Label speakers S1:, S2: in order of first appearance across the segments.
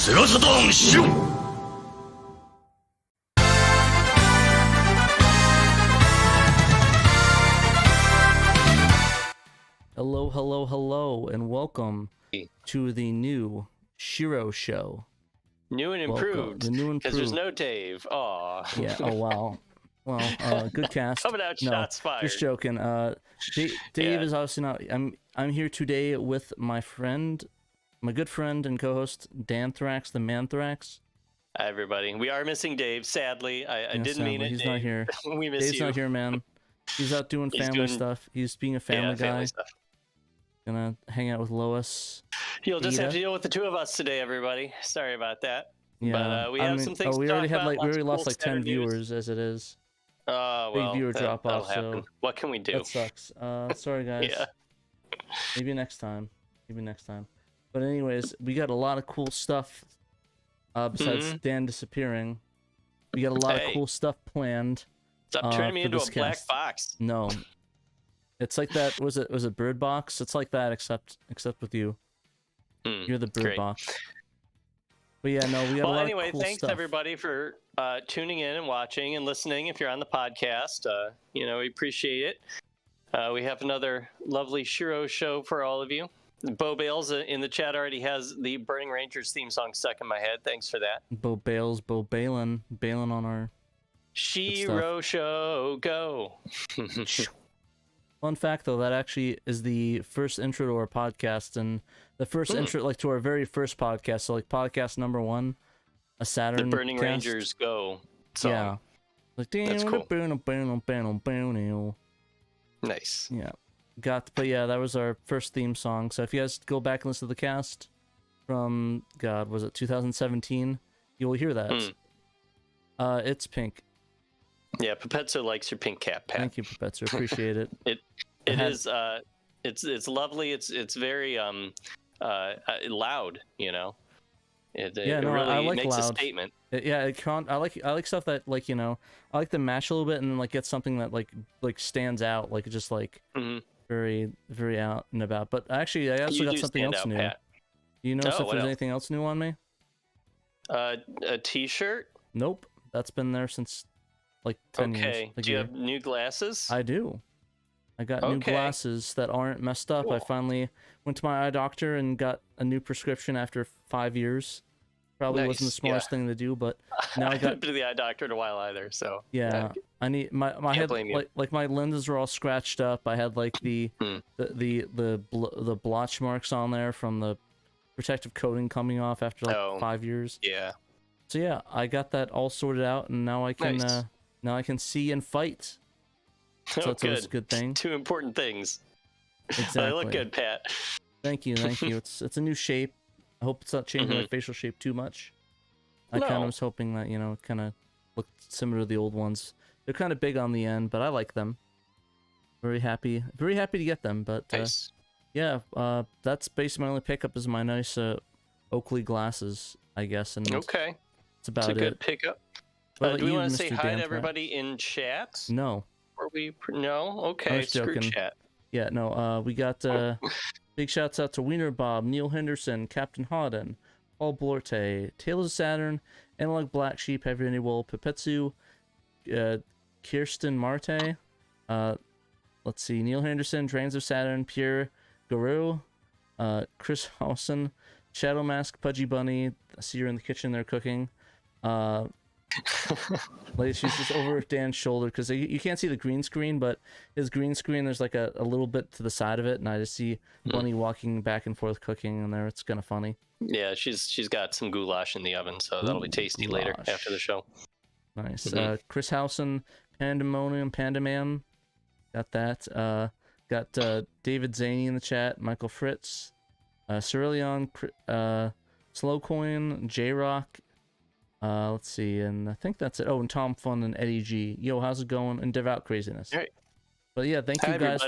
S1: セガサターンシロ。
S2: Hello, hello, hello, and welcome to the new SHIRO show.
S3: New and improved.
S2: The new and
S3: because there's no Dave. Aw.
S2: Yeah. Oh wow. Well, good cast.
S3: Coming out shots fired.
S2: Just joking. Dave is obviously not. I'm here today with my good friend and co-host Danthrax, the Manthrax.
S3: Hi everybody. We are missing Dave. Sadly, I didn't mean it.
S2: He's
S3: Dave.
S2: not here.
S3: We miss
S2: Dave's
S3: you.
S2: not here, man. He's out doing family stuff. He's being a family guy.
S3: Family stuff.
S2: Gonna hang out with Lois.
S3: You'll just have to deal with the two of us today, everybody. Sorry about that.
S2: Yeah,
S3: but we have some things.
S2: We
S3: to
S2: already
S3: talk
S2: had
S3: about.
S2: we already lost like 10
S3: Saturn news.
S2: viewers as it is.
S3: Well,
S2: big viewer drop off.
S3: Happen.
S2: So
S3: what can we do?
S2: that sucks. Sorry guys.
S3: Yeah.
S2: Maybe next time. But anyways, we got a lot of cool stuff. Besides Dan disappearing, we got a lot of cool stuff planned.
S3: Stop turning me into a black box.
S2: No. It's like that. Was it Bird Box? It's like that, except with you. You're the Bird Box. But yeah, no, we got a lot of cool
S3: thanks
S2: stuff.
S3: Everybody for tuning in and watching and listening. If you're on the podcast, we appreciate it. We have another lovely SHIRO show for all of you. Bo Bales in the chat already has the Burning Rangers theme song stuck in my head. Thanks for that.
S2: Bo Balin on our
S3: SHIRO show. Go.
S2: Fun fact though, that actually is the first intro to our podcast and the first intro like to our very first podcast. So like podcast number 1, a Saturn.
S3: The Burning
S2: cast.
S3: Rangers Go song.
S2: Yeah. Like
S3: that's cool.
S2: Nice. Yeah. But yeah, that was our first theme song. So if you guys go back and listen to the cast from was it 2017, you will hear that. It's pink.
S3: Yeah, Pepetzo likes your pink cap, Pat.
S2: Thank you, Pepetzo. Appreciate it.
S3: It's lovely. It's very loud, you know. It really makes
S2: loud.
S3: a statement.
S2: I like stuff that I like to mash a little bit and then like get something that like stands out, like just like very very out and about. But actually, I also got something else new.
S3: Pat.
S2: You notice if there's anything else new on me?
S3: A T-shirt?
S2: Nope, that's been there since like 10 years.
S3: Okay. Do you have new glasses?
S2: I do. I got new glasses that aren't messed up. Cool. I finally went to my eye doctor and got a new prescription after 5 years. Probably wasn't the smartest thing to do, but now I
S3: haven't been to the eye doctor in a while either. So
S2: I need my head like my lenses are all scratched up. I had like the blotch marks on there from the protective coating coming off after like 5 years.
S3: Yeah.
S2: So yeah, I got that all sorted out, and now I can now I can see and fight. So that's always a good thing.
S3: 2 important things.
S2: Exactly.
S3: They look good, Pat.
S2: Thank you. It's a new shape. I hope it's not changing my facial shape too much. I kind of was hoping that it kind of looked similar to the old ones. They're kind of big on the end, but I like them. Very happy to get them. But yeah, that's basically my only pickup is my nice Oakley glasses, I guess. And it's about
S3: it's a good pickup. Do we want to say hi to everybody in chat?
S2: No.
S3: No? Okay, screw chat.
S2: Yeah, no, we got big shouts out to Wiener Bob, Neil Henderson, Captain Hodden, Paul Blorte, Tales of Saturn, Analog Black Sheep, Heavy Any Wool, Pepetsu, Kirsten Marte, let's see, Neil Henderson, Drains of Saturn, Pierre Garou, Chris Hausen, Shadow Mask, Pudgy Bunny, I see you're in the kitchen there cooking, like she's just over Dan's shoulder because you can't see the green screen, but his green screen there's like a little bit to the side of it, and I just see Bunny walking back and forth cooking in there. It's kind of funny. Yeah,
S3: she's got some goulash in the oven, so that'll be tasty later after the show.
S2: Nice. Chris Housen, Pandemonium, Pandaman, got that. Got David Zaney in the chat, Michael Fritz, Cerulean, Slowcoin, J-Rock. Let's see, and I think that's it. Oh, and Tom Fun and Eddie G. Yo, how's it going? And Devout Craziness.
S3: All right.
S2: But yeah, thank you guys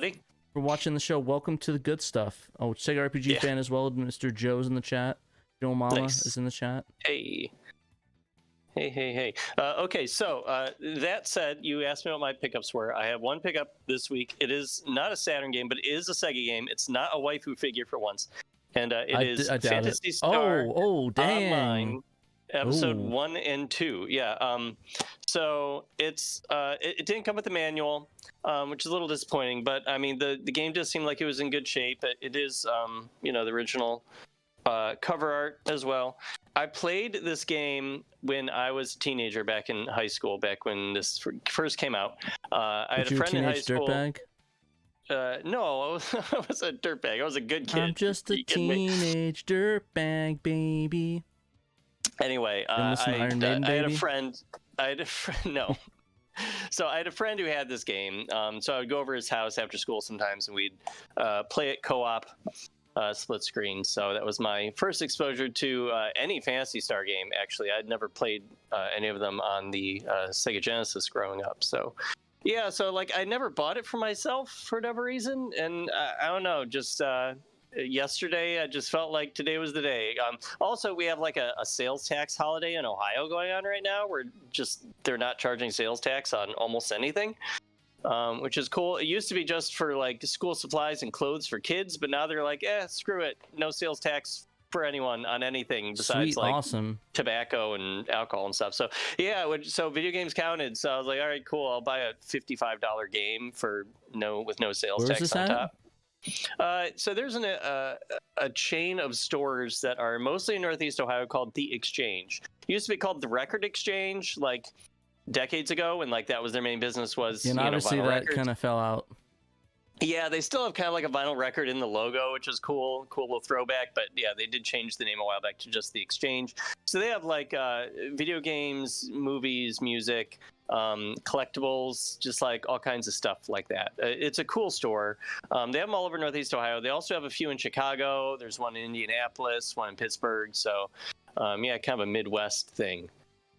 S2: for watching the show. Welcome to the good stuff. Oh, Sega RPG fan as well. Mr. Joe's in the chat. Joe Mama is in the chat.
S3: Hey. Okay, so that said, you asked me what my pickups were. I have one pickup this week. It is not a Saturn game, but it is a Sega game. It's not a waifu figure for once. and it is
S2: I doubt
S3: Phantasy
S2: it.
S3: Star
S2: Oh, dang.
S3: Online, episode
S2: Ooh.
S3: 1 and 2. Yeah. So it's it didn't come with the manual, which is a little disappointing. But I mean, the game does seem like it was in good shape. It is, the original cover art as well. I played this game when I was a teenager back in high school, back when this first came out. I had a friend in high school.
S2: Dirtbag?
S3: No, I was a dirtbag. I was a good kid.
S2: I'm just a teenage dirtbag, baby.
S3: Anyway, I had a friend. No. So I had a friend who had this game. So I would go over his house after school sometimes, and we'd play it co-op, split screen. So that was my first exposure to any Phantasy Star game. Actually, I'd never played any of them on the Sega Genesis growing up. So yeah, so like I never bought it for myself for whatever reason, and I don't know, just yesterday I just felt like today was the day. Also, we have like a sales tax holiday in Ohio going on right now, where they're not charging sales tax on almost anything, which is cool. It used to be just for like school supplies and clothes for kids, but now they're like, screw it, no sales tax for anyone on anything besides
S2: Sweet, awesome.
S3: tobacco and alcohol and stuff. So yeah, so video games counted. So I was like, all right, cool, I'll buy a $55 game with no sales tax on top. So there's a chain of stores that are mostly in Northeast Ohio called The Exchange. It used to be called The Record Exchange, like decades ago, and like that was their main business was
S2: obviously that kind of fell out.
S3: Yeah, they still have kind of like a vinyl record in the logo, which is cool little throwback. But yeah, they did change the name a while back to just The Exchange. So they have like video games, movies, music, collectibles, just like all kinds of stuff like that. It's a cool store. They have them all over Northeast Ohio. They also have a few in Chicago. There's one in Indianapolis, one in Pittsburgh. So yeah, kind of a Midwest thing.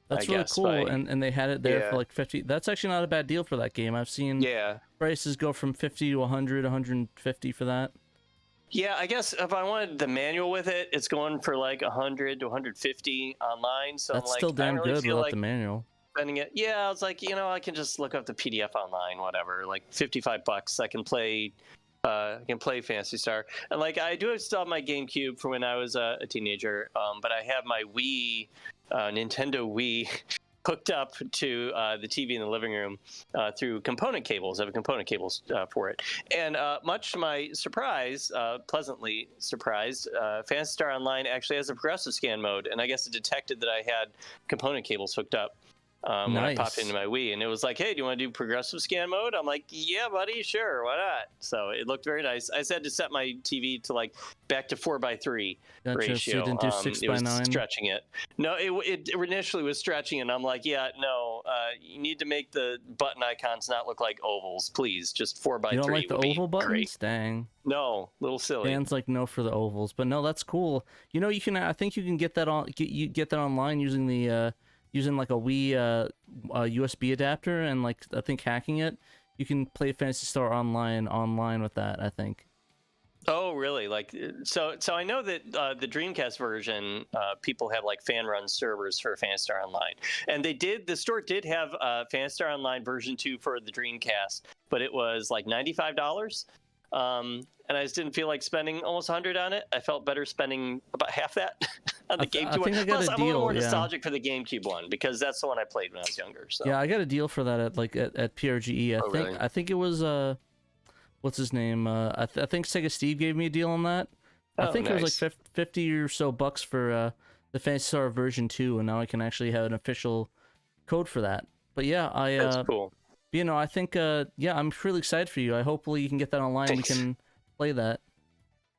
S2: That's really cool, and they had it there for like 50. That's actually not a bad deal for that game. I've seen prices go from 50 to 100, 150 for that.
S3: Yeah, I guess if I wanted the manual with it, it's going for like 100 to 150 online. So
S2: that's
S3: I'm like,
S2: still damn
S3: really
S2: good without
S3: like
S2: the manual.
S3: Spending it. Yeah, I was like, I can just look up the PDF online, whatever. Like $55, I can play. Phantasy Star, and like I do still have my GameCube from when I was a teenager, but I have my Wii, Nintendo Wii, hooked up to the TV in the living room through component cables. I have component cables for it, and much to my surprise, pleasantly surprised, Phantasy Star Online actually has a progressive scan mode, and I guess it detected that I had component cables hooked up. When I popped into my Wii, and it was like, hey, do you want to do progressive scan mode? I'm like, yeah, buddy, sure, why not? So it looked very nice. I had to set my TV to like back to 4:3 ratio.
S2: So you didn't do 6:9?
S3: Stretching it. No, it initially was stretching, and I'm like, yeah, no, you need to make the button icons not look like ovals, please. Just 4:3.
S2: You don't like the oval buttons?
S3: Great.
S2: Dang.
S3: No, little silly.
S2: Dan's like no for the ovals, but no, that's cool. You can. I think you can get that get that online using the. Using like a Wii USB adapter and like I think hacking it, you can play Phantasy Star online with that. I think.
S3: Oh, really? Like so I know that the Dreamcast version, people have like fan run servers for Phantasy Star Online, and the store did have Phantasy Star Online version 2 for the Dreamcast, but it was like $95. And I just didn't feel like spending almost 100 on it. I felt better spending about half that on the GameCube one. Plus, I'm a little more nostalgic for the GameCube one because that's the one I played when I was younger. So.
S2: Yeah, I got a deal for that at PRGE. I think it was what's his name? I think Sega Steve gave me a deal on that. I think it was like 50 or so bucks for the Phantasy Star version 2, and now I can actually have an official code for that. But yeah,
S3: that's cool.
S2: I think I'm really excited for you. Hopefully you can get that online.
S3: Thanks.
S2: We can play that.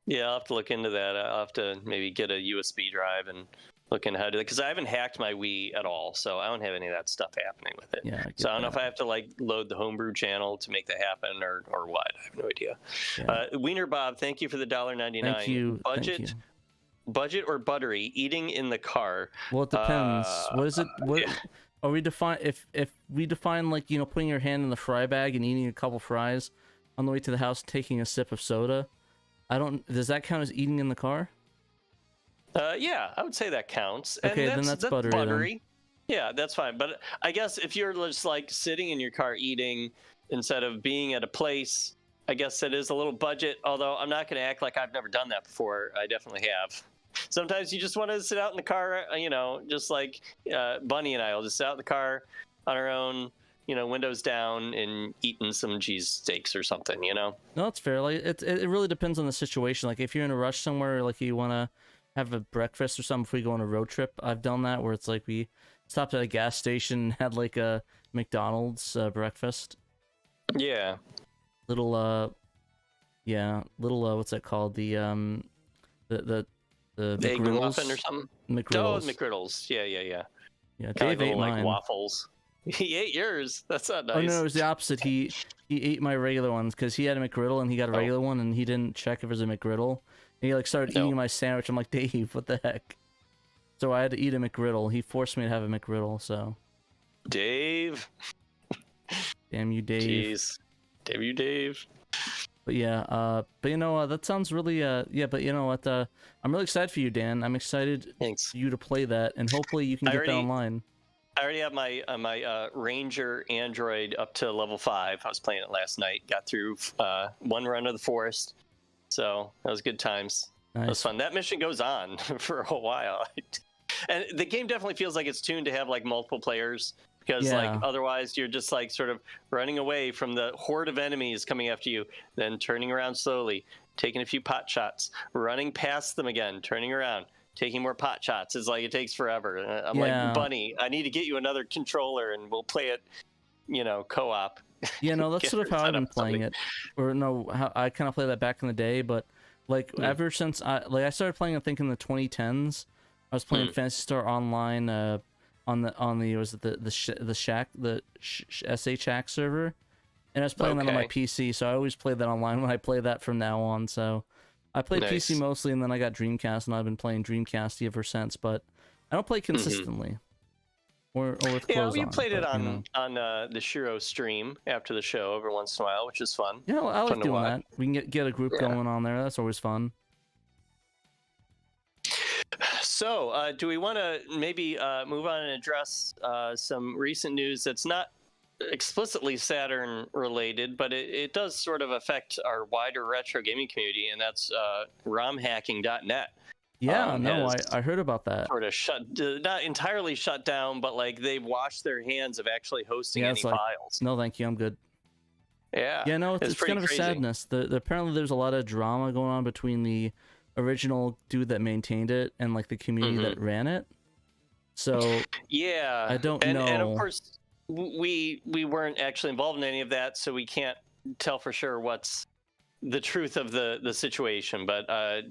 S3: Yeah, I'll have to look into that. I'll have to maybe get a USB drive and look into how to do that because I haven't hacked my Wii at all, so I don't have any of that stuff happening with it.
S2: Yeah,
S3: so I don't know if I have to like load the homebrew channel to make that happen or what. I have no idea. Yeah. Wiener Bob, thank you for the $1.99.
S2: Thank you.
S3: Budget or buttery? Eating in the car.
S2: Well, it depends. What is it? What? Yeah. Are we define if we define like putting your hand in the fry bag and eating a couple fries on the way to the house, taking a sip of soda? Does that count as eating in the car?
S3: Yeah, I would say that counts.
S2: Okay, then that's buttery.
S3: Then. Yeah, that's fine. But I guess if you're just like sitting in your car eating instead of being at a place I guess it is a little budget, although I'm not going to act like I've never done that before. I definitely have. Sometimes you just want to sit out in the car, just like Bunny and I will just sit out in the car on our own, windows down and eating some cheese steaks or something,
S2: No, it's fair. Like it really depends on the situation. Like if you're in a rush somewhere, like you want to have a breakfast or something before you go on a road trip. I've done that where it's like we stopped at a gas station and had like a McDonald's breakfast.
S3: Yeah.
S2: Little what's that called? The
S3: egg muffin or something.
S2: McGriddles.
S3: Oh, McGriddles. Yeah.
S2: Yeah, Dave ate mine.
S3: Like waffles. He ate yours. That's not nice.
S2: Oh no, it was the opposite. He ate my regular ones because he had a McGriddle and he got a regular one and he didn't check if it was a McGriddle. And he like started eating my sandwich. I'm like, Dave, what the heck? So I had to eat a McGriddle. He forced me to have a McGriddle. So.
S3: Dave.
S2: Damn you, Dave.
S3: Jeez. Damn you, Dave.
S2: But yeah, that sounds really, but you know what, I'm really excited for you, Dan. I'm excited for you to play that, and hopefully you can get that online.
S3: I already have my Ranger Android up to level 5. I was playing it last night. Got through one run of the forest, so that was good times. Nice. That was fun. That mission goes on for a while, and the game definitely feels like it's tuned to have like multiple players. Because like otherwise you're just like sort of running away from the horde of enemies coming after you, then turning around slowly, taking a few pot shots, running past them again, turning around, taking more pot shots. It's like it takes forever. I'm like, Bunny, I need to get you another controller and we'll play it, co-op.
S2: Yeah, no, that's sort of how I've been playing it. Or no, how I kind of played that back in the day, but like ever since I started playing, I think in the 2010s, I was playing Phantasy Star Online. On the SH Hack server, and I was playing that on my PC, so I always played that online when I play that from now on. So I played PC mostly, and then I got Dreamcast, and I've been playing Dreamcast ever since. But I don't play consistently, or with clothes on.
S3: Played it on the SHIRO stream after the show every once in a while, which is fun.
S2: Yeah, I like doing that. We can get a group going on there. That's always fun.
S3: So, do we want to maybe move on and address some recent news that's not explicitly Saturn related, but it does sort of affect our wider retro gaming community, and that's romhacking.net.
S2: Yeah, I heard about that.
S3: Sort of not entirely shut down, but like they've washed their hands of actually hosting any files.
S2: No, thank you, I'm good.
S3: Yeah.
S2: Yeah, no, it's kind of
S3: crazy.
S2: A sadness. Apparently there's a lot of drama going on between the original dude that maintained it and like the community that ran it. So
S3: yeah,
S2: I don't know.
S3: And of course, we weren't actually involved in any of that, so we can't tell for sure what's the truth of the situation. But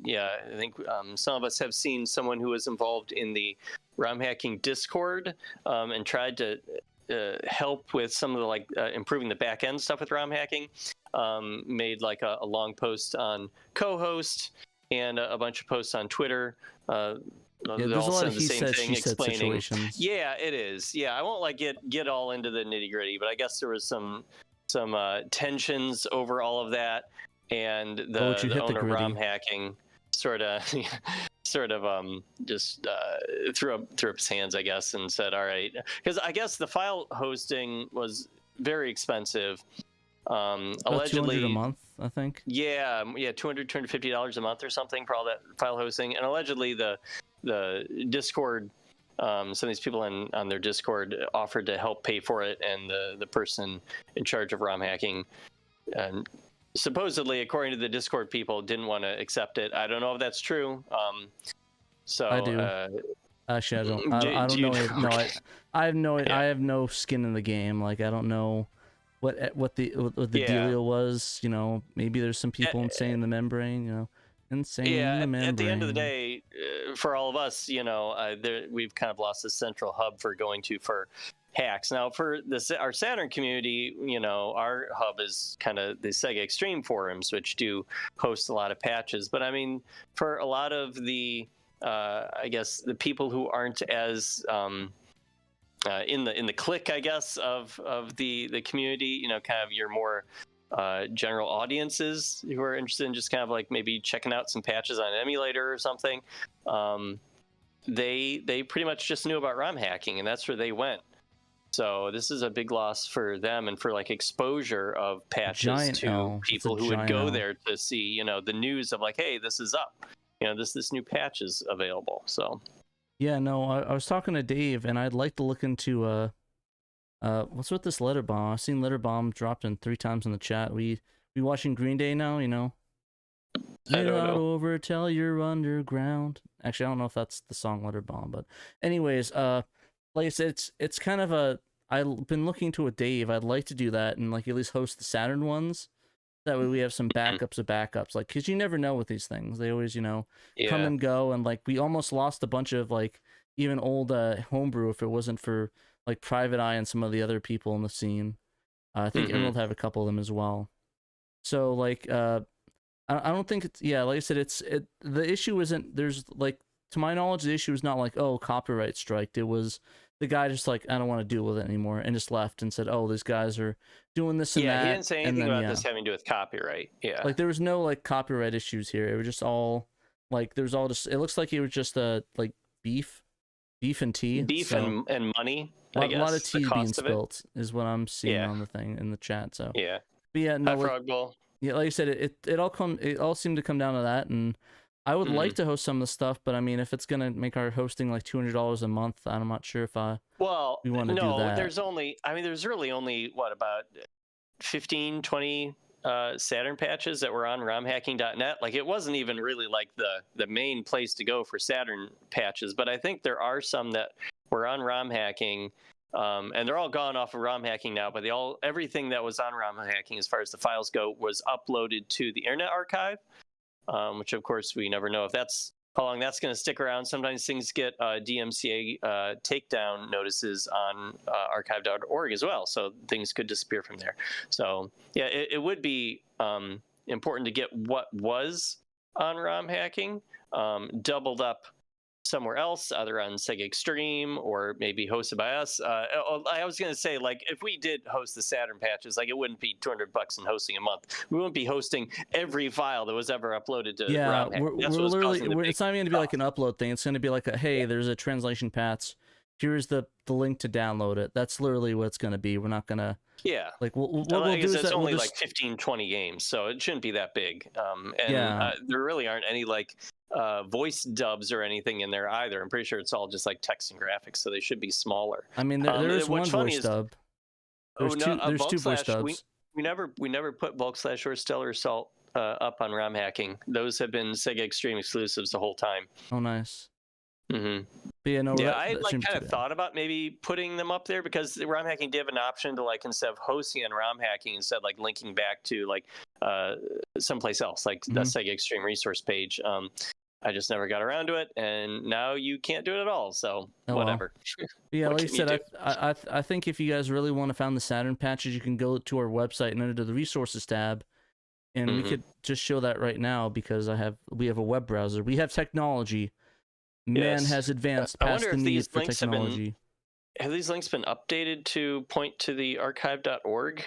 S3: yeah, I think some of us have seen someone who was involved in the ROM hacking Discord and tried to help with some of the like improving the back end stuff with ROM hacking. Made like a long post on co-host and a bunch of posts on Twitter.
S2: There's a lot of he said, she said situations.
S3: Yeah, it is. Yeah, I won't like get all into the nitty gritty, but I guess there was some tensions over all of that, and the owner of ROM hacking sort of just threw up his hands, I guess, and said, all right, because I guess the file hosting was very expensive. Allegedly
S2: $200 a month, I think.
S3: Yeah, $250 a month or something for all that file hosting, and allegedly the Discord, some of these people on their Discord offered to help pay for it, and the person in charge of ROM hacking, supposedly, according to the Discord people, didn't want to accept it. I don't know if that's true. So
S2: I do. Actually, I don't. I don't know. No, I have no. Yeah. I have no skin in the game. Like I don't know what the dealio was. Maybe there's some people insane in the membrane. Insane in the membrane.
S3: At the end of the day, for all of us, we've kind of lost the central hub for going to for hacks. Now, for our Saturn community, our hub is kind of the Sega Extreme forums, which do host a lot of patches. But I mean, for a lot of the, I guess, the people who aren't as in the clique, I guess, of the community, kind of your more general audiences who are interested in just kind of like maybe checking out some patches on an emulator or something, they pretty much just knew about ROM hacking, and that's where they went. So this is a big loss for them and for like exposure of patches
S2: Giant
S3: to
S2: L.
S3: people who would go there to see, you know, the news of like, hey, this is up. You know, this new patch is available. So
S2: yeah, no, I was talking to Dave, and I'd like to look into what's with this letter bomb? I've seen letter bomb dropped in 3 times in the chat. We watching Green Day now, you know.
S3: I don't know.
S2: Over till you're underground. Actually, I don't know if that's the song letter bomb, but anyways, like I said, it's kind of a. I've been looking to a Dave. I'd like to do that and like at least host the Saturn ones. That way we have some backups of backups, like, because you never know with these things. They always, you know, come and go, and like we almost lost a bunch of like even old homebrew if it wasn't for like Private Eye and some of the other people in the scene. I think Emerald have a couple of them as well. So like I don't think it's, yeah, like I said, the issue isn't, there's like, to my knowledge, the issue is not like, oh, copyright striked. It was the guy just like, I don't want to deal with it anymore, and just left and said, oh, these guys are doing this and that.
S3: Yeah, he didn't say anything about this having to do with copyright. Yeah.
S2: Like there was no like copyright issues here. It was just all like, there's all just, it looks like it was just like beef and tea.
S3: Beef
S2: so,
S3: and money.
S2: A lot of tea being spilt is what I'm seeing on the thing in the chat. So
S3: yeah.
S2: But yeah, no,
S3: Frog Bowl.
S2: Yeah, like I said, it all seemed to come down to that, and I would like to host some of the stuff, but I mean, if it's gonna make our hosting like $200 a month, I'm not sure if we want to do that.
S3: There's really only what, about 15, 20 Saturn patches that were on romhacking.net. Like it wasn't even really like the main place to go for Saturn patches, but I think there are some that were on ROM hacking. And they're all gone off of ROM hacking now, but everything that was on ROM hacking as far as the files go was uploaded to the Internet Archive, which of course we never know if how long that's going to stick around. Sometimes things get DMCA takedown notices on archive.org as well, so things could disappear from there. So yeah, it would be important to get what was on ROM hacking doubled up somewhere else, either on Sega Extreme or maybe hosted by us. I was going to say, like, if we did host the Saturn patches, like, it wouldn't be $200 in hosting a month. We wouldn't be hosting every file that was ever uploaded to ROM hack.
S2: We're literally, it's not even going to be like an upload thing. It's going to be like hey, there's a translation patch. Here's the link to download it. That's literally what it's going to be. We're not going to...
S3: Yeah.
S2: Like, what we'll do is
S3: it's only like 15, 20 games, so it shouldn't be that big. There really aren't any, like, voice dubs or anything in there either. I'm pretty sure it's all just like text and graphics, so they should be smaller.
S2: I mean, there is one voice dub. There's two voice dubs.
S3: We never put Bulk / or Stellar Assault up on ROM hacking. Those have been Sega Extreme exclusives the whole time.
S2: Oh, nice.
S3: Mm-hmm.
S2: But yeah, no,
S3: I like kind of thought about maybe putting them up there, because ROM hacking did have an option to, like, instead of hosting on ROM hacking, instead like linking back to like someplace else, like the Sega Extreme resource page. I just never got around to it, and now you can't do it at all. So whatever.
S2: Well. Yeah, like I said, I think if you guys really want to find the Saturn patches, you can go to our website and under the resources tab, and we could just show that right now, because we have a web browser. We have technology. Man has advanced past the need for technology.
S3: Have these links been updated to point to the archive.org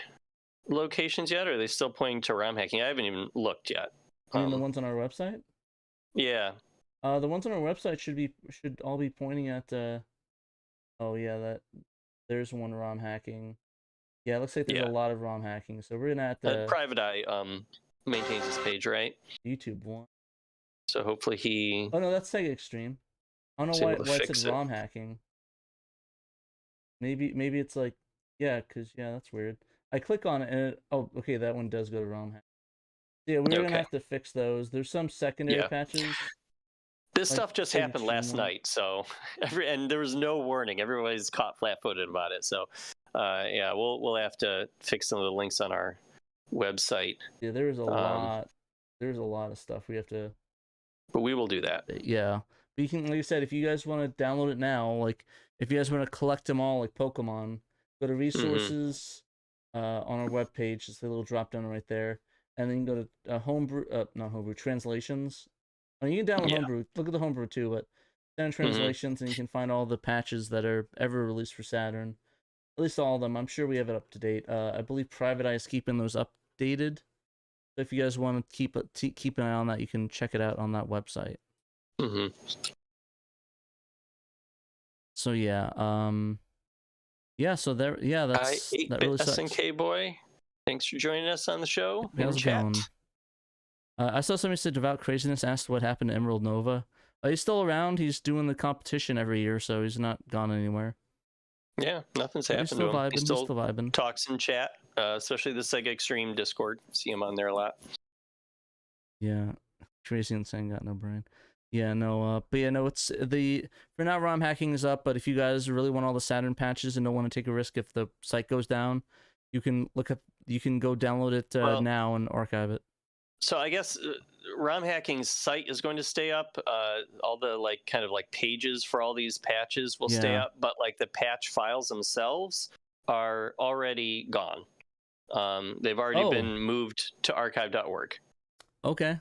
S3: locations yet, or are they still pointing to ROM hacking? I haven't even looked yet.
S2: You mean the ones on our website?
S3: Yeah.
S2: The ones on our website should all be pointing at oh yeah, there's one ROM hacking. Yeah, it looks like there's a lot of ROM hacking. So we're gonna have to
S3: Private Eye maintains this page, right?
S2: YouTube one.
S3: So hopefully he...
S2: Oh no, that's Sega Extreme. I don't know why it said ROM hacking. Maybe it's like, yeah, that's weird. I click on it and oh, okay, that one does go to ROM hack. Yeah, we're gonna have to fix those. There's some secondary patches.
S3: This stuff just happened last night, so and there was no warning. Everybody's caught flat-footed about it. So, yeah, we'll have to fix some of the links on our website.
S2: Yeah, there's a lot. There's a lot of stuff we have to.
S3: But we will do that.
S2: Yeah. But you can, like I said, if you guys want to download it now, like if you guys want to collect them all like Pokemon, go to resources on our webpage. It's a little drop down right there, and then you can go to homebrew, not homebrew, translations. I mean, you can download homebrew. Look at the homebrew too, but then translations, and you can find all the patches that are ever released for Saturn. At least all of them. I'm sure we have it up to date. I believe Private Eye is keeping those updated. So if you guys want to keep an eye on that, you can check it out on that website. So yeah, Yeah, so there, yeah, that really sucks.
S3: SNK boy, thanks for joining us on the show.
S2: How's it going? I saw somebody said Devout Craziness asked what happened to Emerald Nova. He's still around. He's doing the competition every year, so he's not gone anywhere.
S3: Yeah, nothing's happened
S2: to him.
S3: He's still vibing. Talks in chat, especially the Sega Extreme Discord. See him on there a lot.
S2: Yeah, Crazy Insane got no brain. Yeah, no, but yeah, no, it's for now ROM hacking is up, but if you guys really want all the Saturn patches and don't want to take a risk if the site goes down, you can go download it now and archive it.
S3: So I guess ROM hacking's site is going to stay up. All the kind of pages for all these patches will stay up, but the patch files themselves are already gone. They've already been moved to archive.org.
S2: Okay.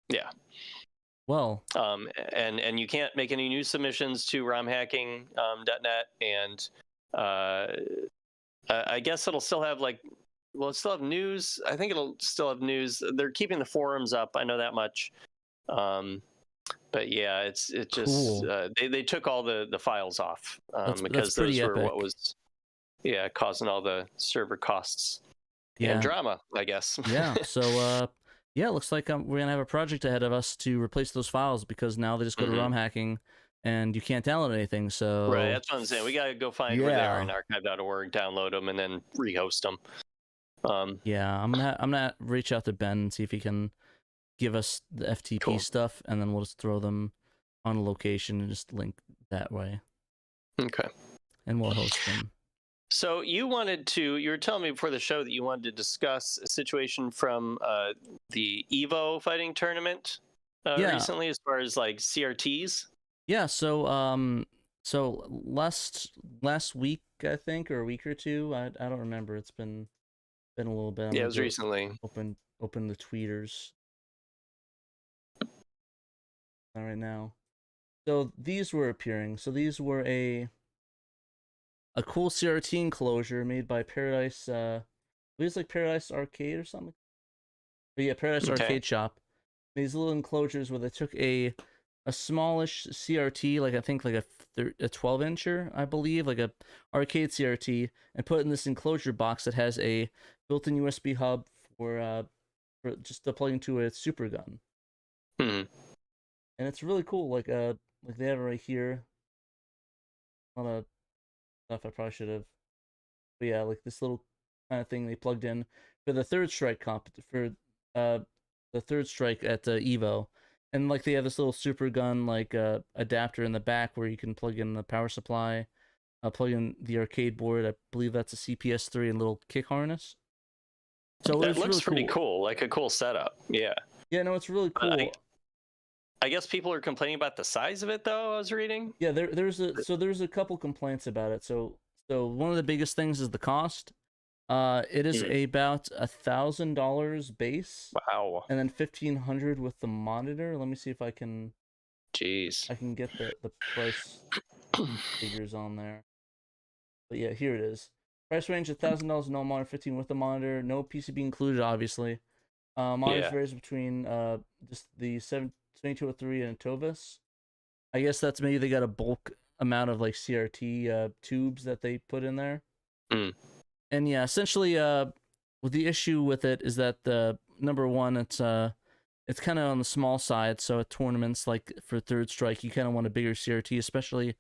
S3: Yeah.
S2: Well.
S3: And you can't make any new submissions to romhacking.net, and I guess it'll still have it'll still have news. I think it'll still have news. They're keeping the forums up. I know that much. But yeah, it just cool. They took all the files off because those were what was causing all the server costs and drama, I guess.
S2: Yeah. So it looks like we're gonna have a project ahead of us to replace those files because now they just go to ROM hacking. And you can't download anything, so
S3: right. That's what I'm saying. We gotta go find where they are in archive.org, download them, and then rehost them.
S2: I'm gonna reach out to Ben and see if he can give us the FTP stuff, and then we'll just throw them on a location and just link that way.
S3: Okay.
S2: And we'll host them.
S3: So you were telling me before the show that you wanted to discuss a situation from the Evo fighting tournament recently, as far as CRTs. Yeah.
S2: So last week, I think, or a week or two, I don't remember. It's been a little bit.
S3: It was recently.
S2: Open the tweeters. All right now. So these were appearing. So these were a cool CRT enclosure made by Paradise. It was Paradise Arcade or something. But yeah, Paradise Arcade Shop. These little enclosures where they took a smallish CRT, I think a 12-incher, I believe, a arcade CRT, and put it in this enclosure box that has a built-in USB hub for just to plug into a super gun. And it's really cool. They have it right here. A lot of stuff I probably should have. But yeah, this little kind of thing they plugged in for the Third Strike the Third Strike at Evo. And they have this little super gun adapter in the back where you can plug in the power supply, plug in the arcade board. I believe that's a CPS3 and little kick harness. So
S3: that looks really pretty cool. A cool setup. Yeah.
S2: Yeah, no, it's really cool.
S3: I guess people are complaining about the size of it, though. I was reading.
S2: Yeah, there's a couple complaints about it. So one of the biggest things is the cost. It is about $1,000 base.
S3: Wow.
S2: And then $1,500 with the monitor. Let me see if I can.
S3: Jeez.
S2: I can get the price figures on there. But yeah, here it is. Price range $1,000 no monitor, $1,500 with the monitor, no PCB included, obviously. Monitors varies between just the 7203 and a Tovis. I guess that's maybe they got a bulk amount of CRT tubes that they put in there. And yeah, essentially, with the issue with it is that number one, it's kind of on the small side. So at tournaments for Third Strike, you kind of want a bigger CRT, especially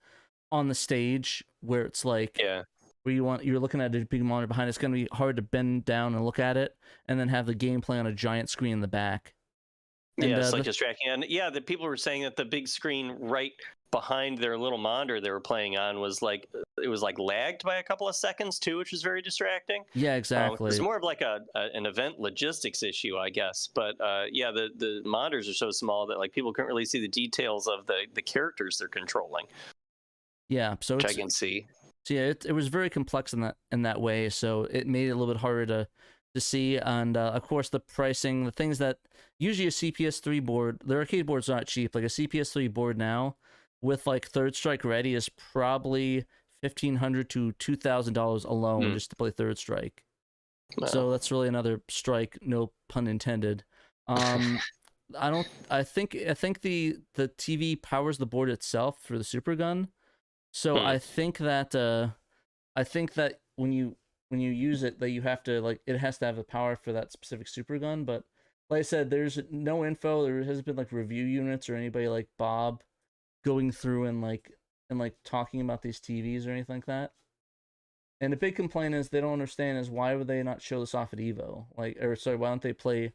S2: on the stage where it's where you're looking at a big monitor behind. It's gonna be hard to bend down and look at it, and then have the gameplay on a giant screen in the back. And,
S3: it's distracting. And yeah, the people were saying that the big screen right behind their little monitor they were playing on was it was lagged by a couple of seconds too, which was very distracting.
S2: Yeah, exactly.
S3: It's more of an event logistics issue, I guess. But yeah, the monitors are so small that people couldn't really see the details of the characters they're controlling.
S2: Yeah, so
S3: which I can see.
S2: So yeah, it was very complex in that way. So it made it a little bit harder to see, and of course the pricing, the things that usually a CPS3 board, the arcade board's not cheap. A CPS3 board now with Third Strike ready is probably $1,500 to $2,000 alone just to play Third Strike. Wow. So that's really another strike, no pun intended. I think the TV powers the board itself for the super gun. So I think that I think that when you use it, that you have to like it has to have the power for that specific super gun. But like I said, there's no info. There hasn't been like review units or anybody like Bob going through and talking about these TVs or anything like that. And the big complaint is they don't understand is why would they not show this off at Evo? Like, or sorry, why don't they play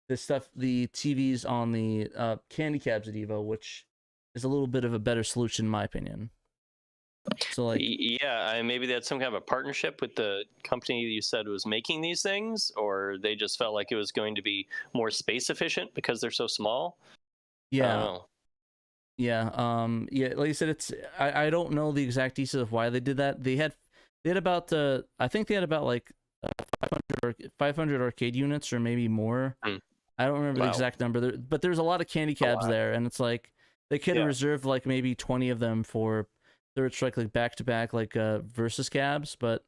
S2: this stuff, the TVs on the candy cabs at Evo, which is a little bit of a better solution in my opinion. So like,
S3: yeah, maybe they had some kind of a partnership with the company you said was making these things, or they just felt like it was going to be more space efficient because they're so small.
S2: Yeah. Yeah, like I said, it's I don't know the exact details of why they did that. They had about I think they had about like 500 arcade units or maybe more. I don't remember the exact number, but there's a lot of candy cabs there, and it's like they could have reserved like maybe 20 of them for Third Strike, like back to back, like versus cabs. But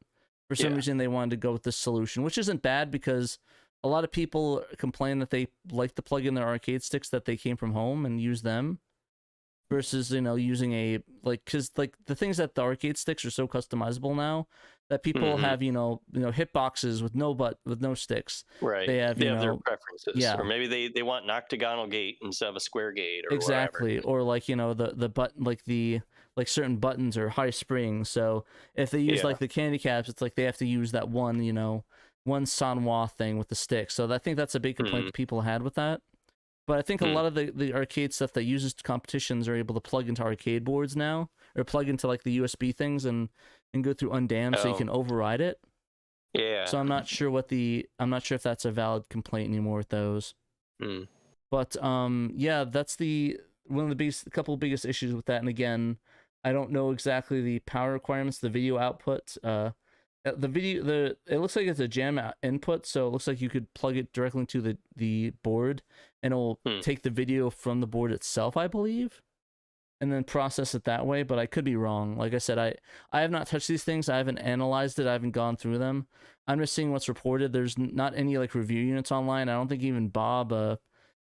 S2: for some reason they wanted to go with this solution, which isn't bad because a lot of people complain that they like to plug in their arcade sticks that they came from home and use them. Versus, using a because the things that the arcade sticks are so customizable now that people have hit boxes with no sticks.
S3: Right.
S2: They have
S3: their preferences. Yeah. Or maybe they want an octagonal gate instead of a square gate or
S2: exactly.
S3: whatever.
S2: Or the button like certain buttons are high springs. So if they use like the candy caps, it's like they have to use that one Sanwa thing with the stick. So I think that's a big complaint that people had with that. But I think a lot of the arcade stuff that uses competitions are able to plug into arcade boards now, or plug into like the USB things and go through undammed so you can override it.
S3: Yeah.
S2: So I'm not sure if that's a valid complaint anymore with those. But yeah, that's one of the couple of biggest issues with that. And again, I don't know exactly the power requirements, the video output. It looks like it's a jam input, so it looks like you could plug it directly into the board, and it'll take the video from the board itself, I believe, and then process it that way. But I could be wrong. Like I said, I have not touched these things. I haven't analyzed it. I haven't gone through them. I'm just seeing what's reported. There's not any like review units online. I don't think even Bob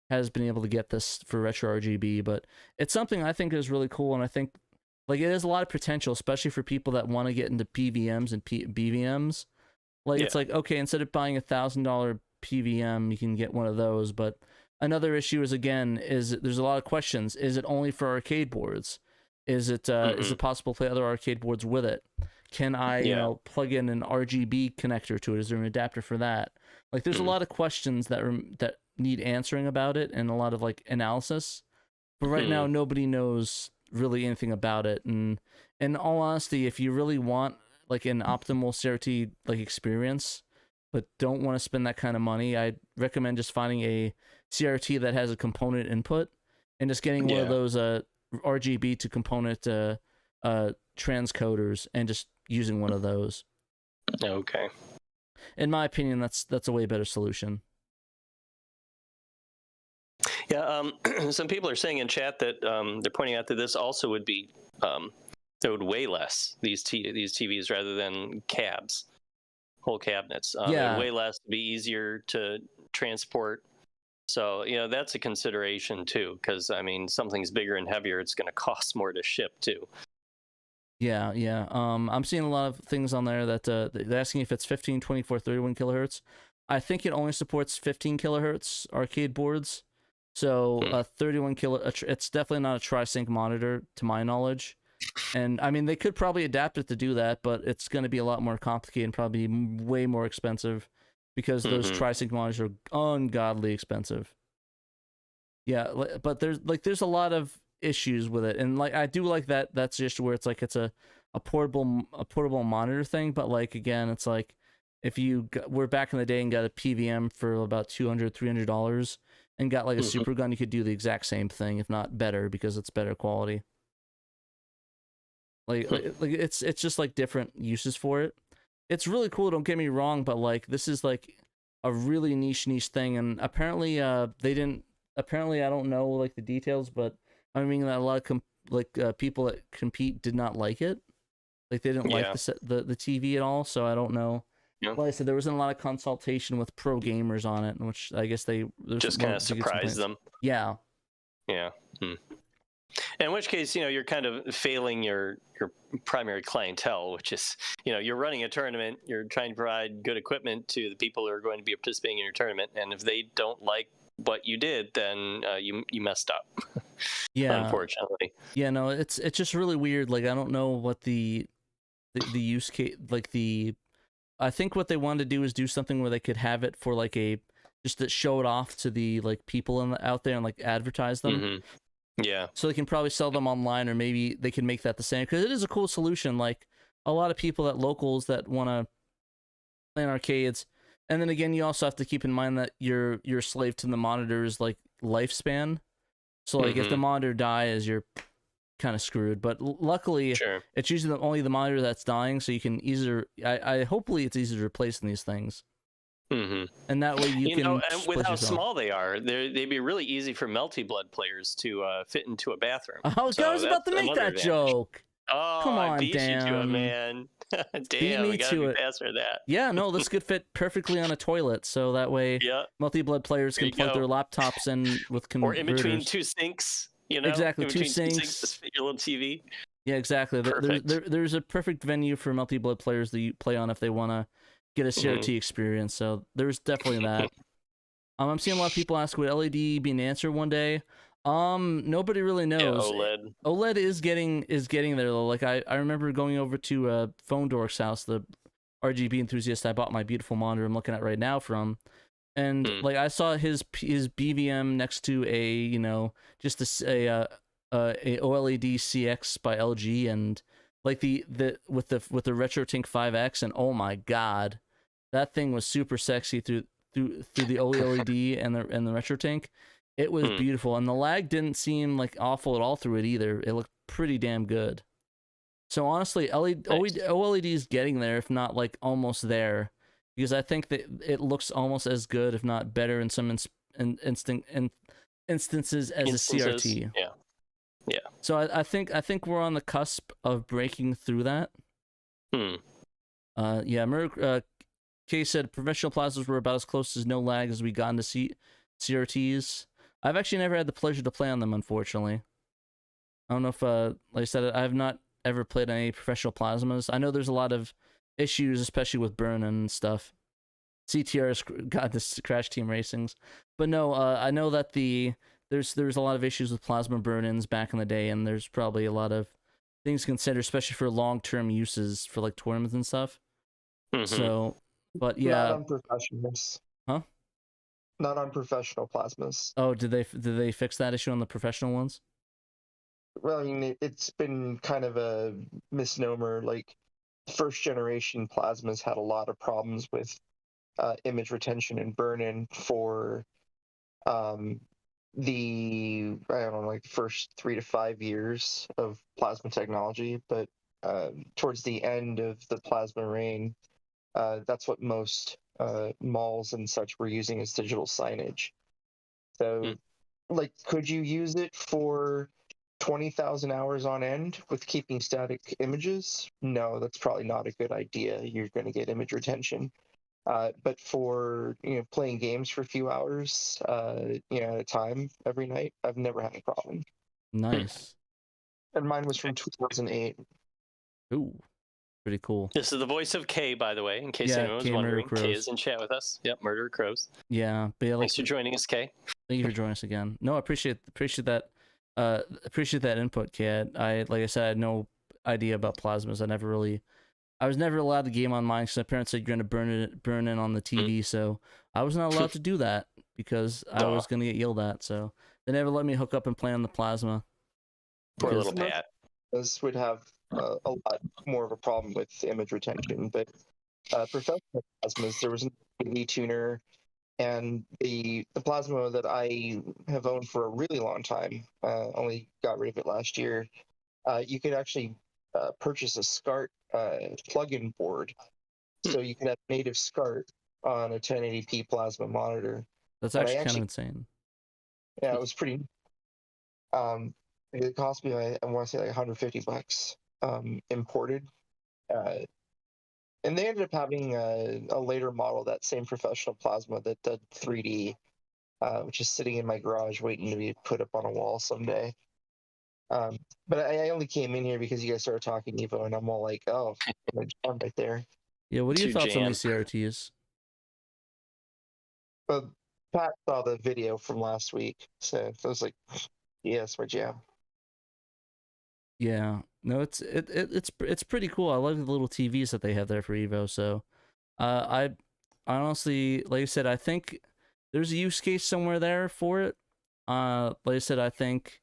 S2: has been able to get this for Retro RGB, but it's something I think is really cool, and I think. Like, it has a lot of potential, especially for people that want to get into PVMs and BVMs. Like, it's like, okay, instead of buying $1,000 PVM, you can get one of those. But another issue is, again, there's a lot of questions. Is it only for arcade boards? Is it possible to play other arcade boards with it? Can I, plug in an RGB connector to it? Is there an adapter for that? Like, there's a lot of questions that need answering about it and a lot of, like, analysis. But right now, nobody knows really anything about it, and in all honesty, if you really want like an optimal CRT like experience but don't want to spend that kind of money, I'd recommend just finding a CRT that has a component input and just getting one of those RGB to component transcoders and just using one of those.
S3: Okay.
S2: In my opinion, that's a way better solution.
S3: Yeah, some people are saying in chat that they're pointing out that this also would be it would weigh less, these TVs, rather than cabs, whole cabinets. It would weigh less, be easier to transport. So that's a consideration too, because I mean something's bigger and heavier, it's going to cost more to ship too.
S2: Yeah. I'm seeing a lot of things on there that they're asking if it's 15, 24, 31 kilohertz. I think it only supports 15 kilohertz arcade boards. So 31 it's definitely not a tri-sync monitor to my knowledge. And I mean, they could probably adapt it to do that, but it's going to be a lot more complicated and probably way more expensive because those tri-sync monitors are ungodly expensive. Yeah, but there's a lot of issues with it, and like I do like that's just where it's like it's a portable monitor thing, but like again, it's like if we're back in the day and got a PVM for about $200-$300 and got like a super gun, you could do the exact same thing, if not better, because it's better quality. Like it's just like different uses for it. It's really cool, don't get me wrong, but like this is like a really niche thing, and apparently apparently I don't know like the details, but I mean that a lot of people that compete did not like it. Like they didn't like the TV at all, so I don't know. Yeah. Like I said, there wasn't a lot of consultation with pro gamers on it, which I guess they
S3: just kind of surprised them.
S2: Yeah.
S3: Yeah. In which case, you're kind of failing your primary clientele, which is, you're running a tournament, you're trying to provide good equipment to the people who are going to be participating in your tournament, and if they don't like what you did, then you messed up.
S2: Yeah.
S3: Unfortunately.
S2: Yeah, no, it's just really weird. Like, I don't know what the use case, like I think what they wanted to do is do something where they could have it for like just to show it off to the like people out there and like advertise them.
S3: Mm-hmm. Yeah.
S2: So they can probably sell them online, or maybe they can make that the same, because it is a cool solution. Like, a lot of people at locals that want to play in arcades, and then again, you also have to keep in mind that you're a slave to the monitor's like lifespan. So like, if the monitor dies, you're kind of screwed. But luckily, it's usually only the monitor that's dying, so you can hopefully it's easier to replace in these things. And that way you can.
S3: And with how small they are, they'd be really easy for multi-blood players to fit into a bathroom.
S2: I was about to make that joke.
S3: Oh, come on, I beat you to it, man. Damn, we gotta be faster than that.
S2: Yeah, no, this could fit perfectly on a toilet, so that way multi-blood players can plug their laptops in with converters.
S3: Or in between two sinks,
S2: Exactly, two sinks.
S3: Just fit your little TV.
S2: Yeah, exactly. There's a perfect venue for multi-blood players that you play on if they want to get a CRT experience, so there's definitely that. I'm seeing a lot of people ask, would LED be an answer one day? Nobody really knows.
S3: Yeah,
S2: OLED is getting there though. Like, I remember going over to Phone Dork's house, the RGB enthusiast I bought my beautiful monitor I'm looking at right now from, and like, I saw his BVM next to a just a OLED CX by LG, and like the with the RetroTink 5X, and oh my god, that thing was super sexy through the OLED and the RetroTink. It was beautiful, and the lag didn't seem like awful at all through it either. It looked pretty damn good. So honestly, OLED is getting there, if not like almost there, because I think that it looks almost as good, if not better, in some instances as a CRT.
S3: Yeah.
S2: So I think we're on the cusp of breaking through that. Kay said professional plasmas were about as close as no lag as we got into CRTs. I've actually never had the pleasure to play on them, unfortunately. I don't know if, like I said, I have not ever played on any professional plasmas. I know there's a lot of issues, especially with burn and stuff. CTR's got this Crash Team Racings. But no, I know that there's a lot of issues with plasma burn-ins back in the day, and there's probably a lot of things to consider, especially for long-term uses for like tournaments and stuff. So, but yeah.
S1: Not on professionals.
S2: Huh?
S1: Not on professional plasmas.
S2: Oh, did they fix that issue on the professional ones?
S1: Well, I mean, it's been kind of a misnomer. Like, first generation plasmas had a lot of problems with image retention and burn-in for the first 3 to 5 years of plasma technology. But towards the end of the plasma reign, that's what most malls and such were using as digital signage. So, like, could you use it for 20,000 hours on end with keeping static images? No, that's probably not a good idea. You're going to get image retention. But for playing games for a few hours, at a time every night, I've never had a problem.
S2: Nice.
S1: And mine was from 2008.
S2: Ooh. Pretty cool.
S3: This is the voice of Kay, by the way, in case anyone was wondering. Kay is in chat with us. Yep, Murder Crows.
S2: Yeah, but
S3: thanks for joining us, Kay.
S2: Thank you for joining us again. No, I appreciate that. Appreciate that input, Kay. Like I said, I had no idea about plasmas. I was never allowed to game on mine because my parents said you're gonna burn in on the TV, so I was not allowed to do that because I was gonna get yelled at. So they never let me hook up and play on the plasma.
S3: Poor little Pat.
S1: This would have a lot more of a problem with image retention, but professional plasmas, there was an TV tuner, and the plasma that I have owned for a really long time, only got rid of it last year. You could actually purchase a SCART plug-in board, so you can have native SCART on a 1080p plasma monitor.
S2: That's actually kind of insane.
S1: Yeah, it was pretty. It cost me, I want to say, like $150 imported. And they ended up having a later model, that same professional plasma that did 3D, which is sitting in my garage waiting to be put up on a wall someday. But I only came in here because you guys started talking Evo, and I'm all like, oh, I'm right there.
S2: Yeah, what are your
S3: To
S2: thoughts on
S3: jam.
S2: these CRTs?
S1: But Pat saw the video from last week, so I was like, yeah, that's my jam.
S2: Yeah, no, it's pretty cool. I like the little TVs that they have there for Evo. So, I honestly, like I said, I think there's a use case somewhere there for it. Like I said, I think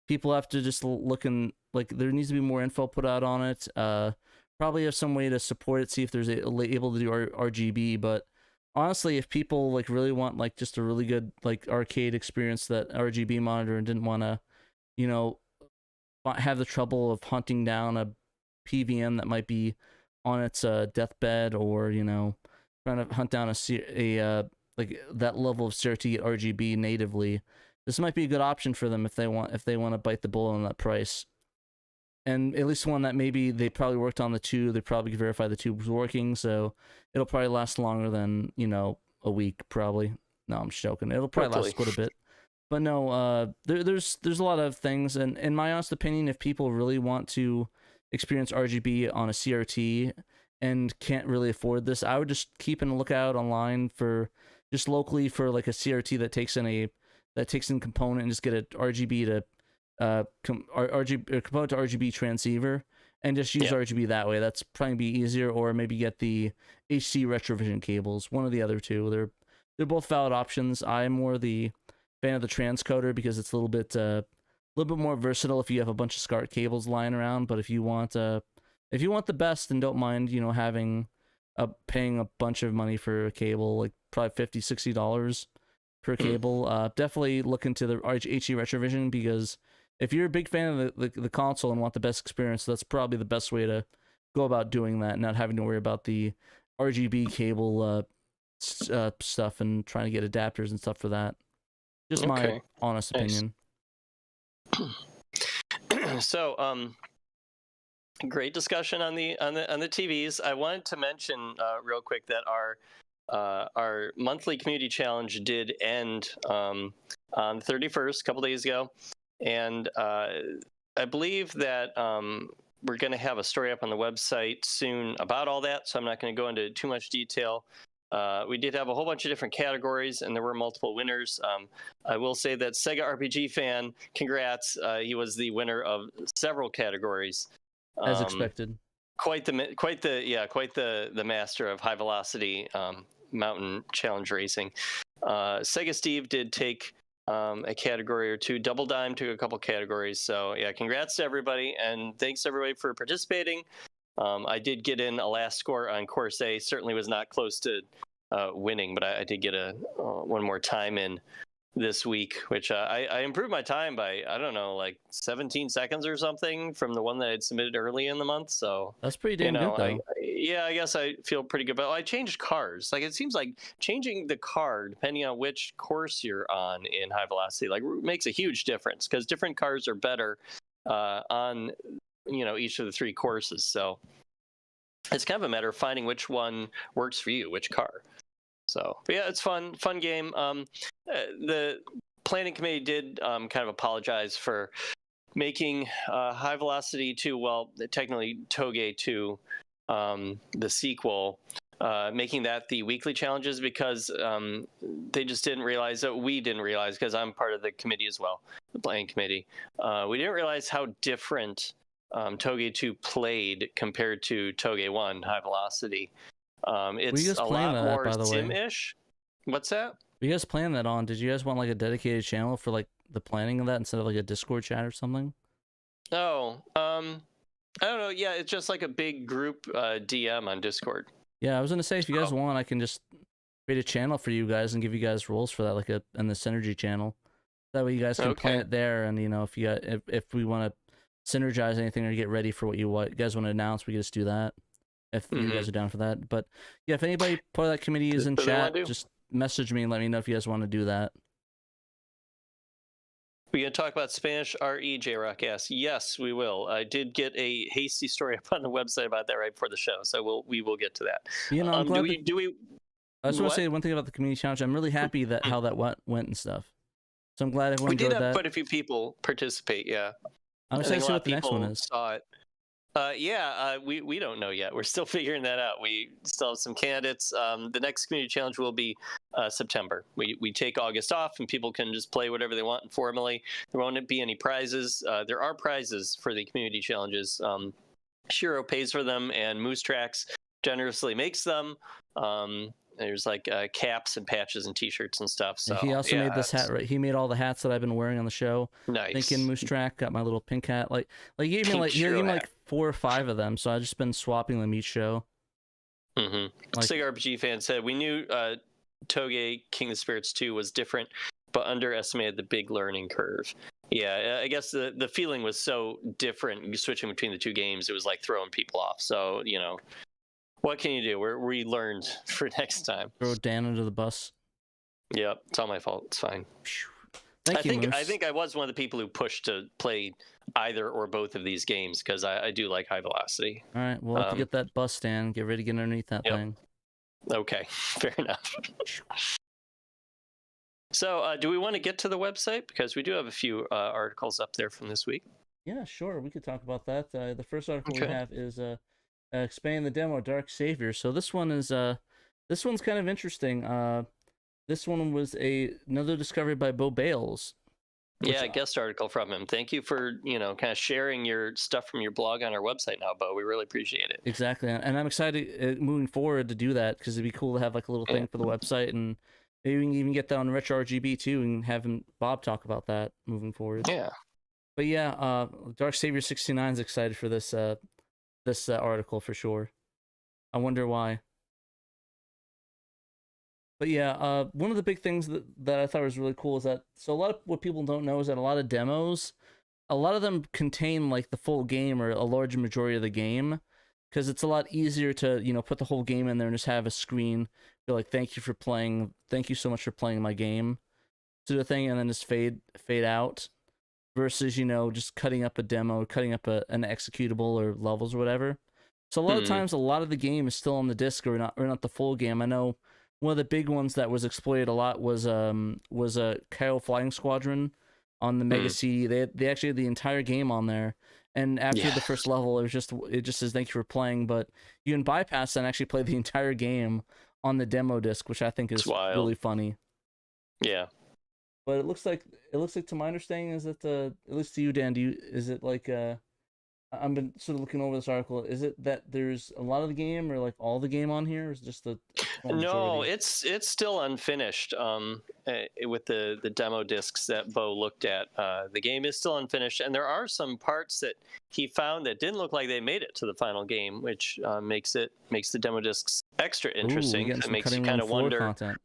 S2: people have to just look and like there needs to be more info put out on it. Probably have some way to support it. See if there's able to do RGB. But honestly, if people like really want like just a really good like arcade experience, that RGB monitor, and didn't want to, you know, have the trouble of hunting down a PVM that might be on its deathbed, or you know, trying to hunt down a like that level of CRT RGB natively, this might be a good option for them if they want to bite the bullet on that price. And at least one that maybe they probably worked on the two, they probably verify the tube was working, so it'll probably last longer than, you know, a week probably. No, I'm joking. It'll probably last quite a bit. But no, there's a lot of things, and in my honest opinion, if people really want to experience RGB on a CRT and can't really afford this, I would just keep an lookout online for just locally for like a CRT that takes in component and just get a RGB to RGB component to RGB transceiver and just use RGB that way. That's probably be easier, or maybe get the HC retrovision cables, one of the other two. They're both valid options. I'm more the fan of the transcoder because it's a little bit more versatile if you have a bunch of SCART cables lying around. But if you want the best and don't mind, you know, having paying a bunch of money for a cable, like probably $50-$60 per cable, definitely look into the HE retrovision, because if you're a big fan of the console and want the best experience, that's probably the best way to go about doing that, not having to worry about the RGB cable stuff and trying to get adapters and stuff for that. Just my honest opinion.
S3: So, great discussion on the TVs. I wanted to mention real quick that our monthly community challenge did end on the 31st, a couple days ago, and I believe that we're going to have a story up on the website soon about all that. So I'm not going to go into too much detail. We did have a whole bunch of different categories, and there were multiple winners. I will say that Sega RPG Fan, congrats! He was the winner of several categories,
S2: as expected.
S3: Quite the master of high velocity mountain challenge racing. Sega Steve did take a category or two. Double Dime took a couple categories. So yeah, congrats to everybody, and thanks everybody for participating. I did get in a last score on Course A. Certainly was not close to winning, but I did get a one more time in this week, which I improved my time by, I don't know, like 17 seconds or something from the one that I'd submitted early in the month. So
S2: that's pretty damn good, though.
S3: I guess I feel pretty good. But I changed cars. Like, it seems like changing the car, depending on which course you're on in high velocity, like, makes a huge difference, because different cars are better on, you know, each of the three courses. So it's kind of a matter of finding which one works for you, which car. So, but yeah, it's fun game. The planning committee did kind of apologize for making High Velocity 2, well, technically Toge 2, the sequel, making that the weekly challenges, because they just didn't realize that we didn't realize, because I'm part of the committee as well, the planning committee. We didn't realize how different Toge 2 played compared to Toge 1 High Velocity. It's a lot more sim-ish. What's that?
S2: Were you guys playing that on? Did you guys want like a dedicated channel for like the planning of that instead of like a Discord chat or something?
S3: Oh, I don't know. Yeah, it's just like a big group DM on Discord.
S2: Yeah, I was gonna say, if you guys want, I can just create a channel for you guys and give you guys roles for that, like in the Synergy channel. That way you guys can plan it there, and you know, if you got if we want to synergize anything or get ready for what you guys want to announce, we can just do that. If you guys are down for that. But yeah, if anybody part of that committee is in chat, just message me and let me know if you guys want to do that.
S3: We gonna talk about Spanish RE, J-Rock asks. Yes, we will. I did get a hasty story up on the website about that right before the show, so we will get to that.
S2: You know, I'm glad
S3: do we
S2: I just want to say one thing about the community challenge. I'm really happy that how that went and stuff. So I'm glad everyone enjoyed that.
S3: We did have quite a few people participate, yeah.
S2: I'm
S3: I
S2: excited
S3: think
S2: to
S3: a
S2: see
S3: lot
S2: what
S3: of
S2: the next one
S3: people
S2: is.
S3: saw it. We don't know yet. We're still figuring that out. We still have some candidates. The next community challenge will be September. We take August off, and people can just play whatever they want informally. There won't be any prizes. There are prizes for the community challenges. SHIRO pays for them, and Moose Tracks generously makes them. There's like caps and patches and T-shirts and stuff. So
S2: he also made this hat. Right, he made all the hats that I've been wearing on the show.
S3: Nice.
S2: Thinking Moose Track, got my little pink hat. Like he gave me like 4 or 5 of them. So I've just been swapping them each show.
S3: Sega RPG fan said we knew Toge King of Spirits 2 was different, but underestimated the big learning curve. Yeah, I guess the feeling was so different switching between the two games. It was like throwing people off. So what can you do? We learned for next time.
S2: Throw Dan under the bus.
S3: Yep, it's all my fault. It's fine.
S2: Thank you, Moose.
S3: I think I was one of the people who pushed to play either or both of these games because I do like High Velocity.
S2: All right, we'll have to get that bus, Dan. Get ready to get underneath that thing.
S3: Okay, fair enough. So, do we want to get to the website? Because we do have a few articles up there from this week.
S2: Yeah, sure. We could talk about that. The first article we have is expanding the demo Dark Savior. So this one's kind of interesting. This one was another discovery by Bo Bales.
S3: Yeah, a guest article from him. Thank you for kind of sharing your stuff from your blog on our website now, Bo. We really appreciate it.
S2: Exactly, and I'm excited moving forward to do that because it'd be cool to have like a little thing for the website, and maybe we can even get that on Retro RGB too, and have Bob talk about that moving forward.
S3: Yeah.
S2: But yeah, Dark Savior 69 is excited for this article for sure. I wonder why. But yeah, one of the big things that I thought was really cool is that, so a lot of what people don't know is that a lot of demos, a lot of them contain like the full game or a large majority of the game, because it's a lot easier to, put the whole game in there and just have a screen, be like, thank you so much for playing my game, sort of thing, and then just fade out, versus, just cutting up a demo, cutting up an executable or levels or whatever. So a lot of times, a lot of the game is still on the disc or not the full game. I know one of the big ones that was exploited a lot was a Kyle Flying Squadron on the Mega CD. They actually had the entire game on there, and after the first level, it just says thank you for playing, but you can bypass and actually play the entire game on the demo disc, which I think is really funny. Yeah. But it looks like to my understanding is that at least to you, Dan, is it like I've been sort of looking over this article. Is it that there's a lot of the game or like all the game on here, or is it just the
S3: No, it's still unfinished. With the demo discs that Bo looked at, the game is still unfinished, and there are some parts that he found that didn't look like they made it to the final game, which makes the demo discs extra interesting.
S2: It
S3: makes you kind of wonder. Content.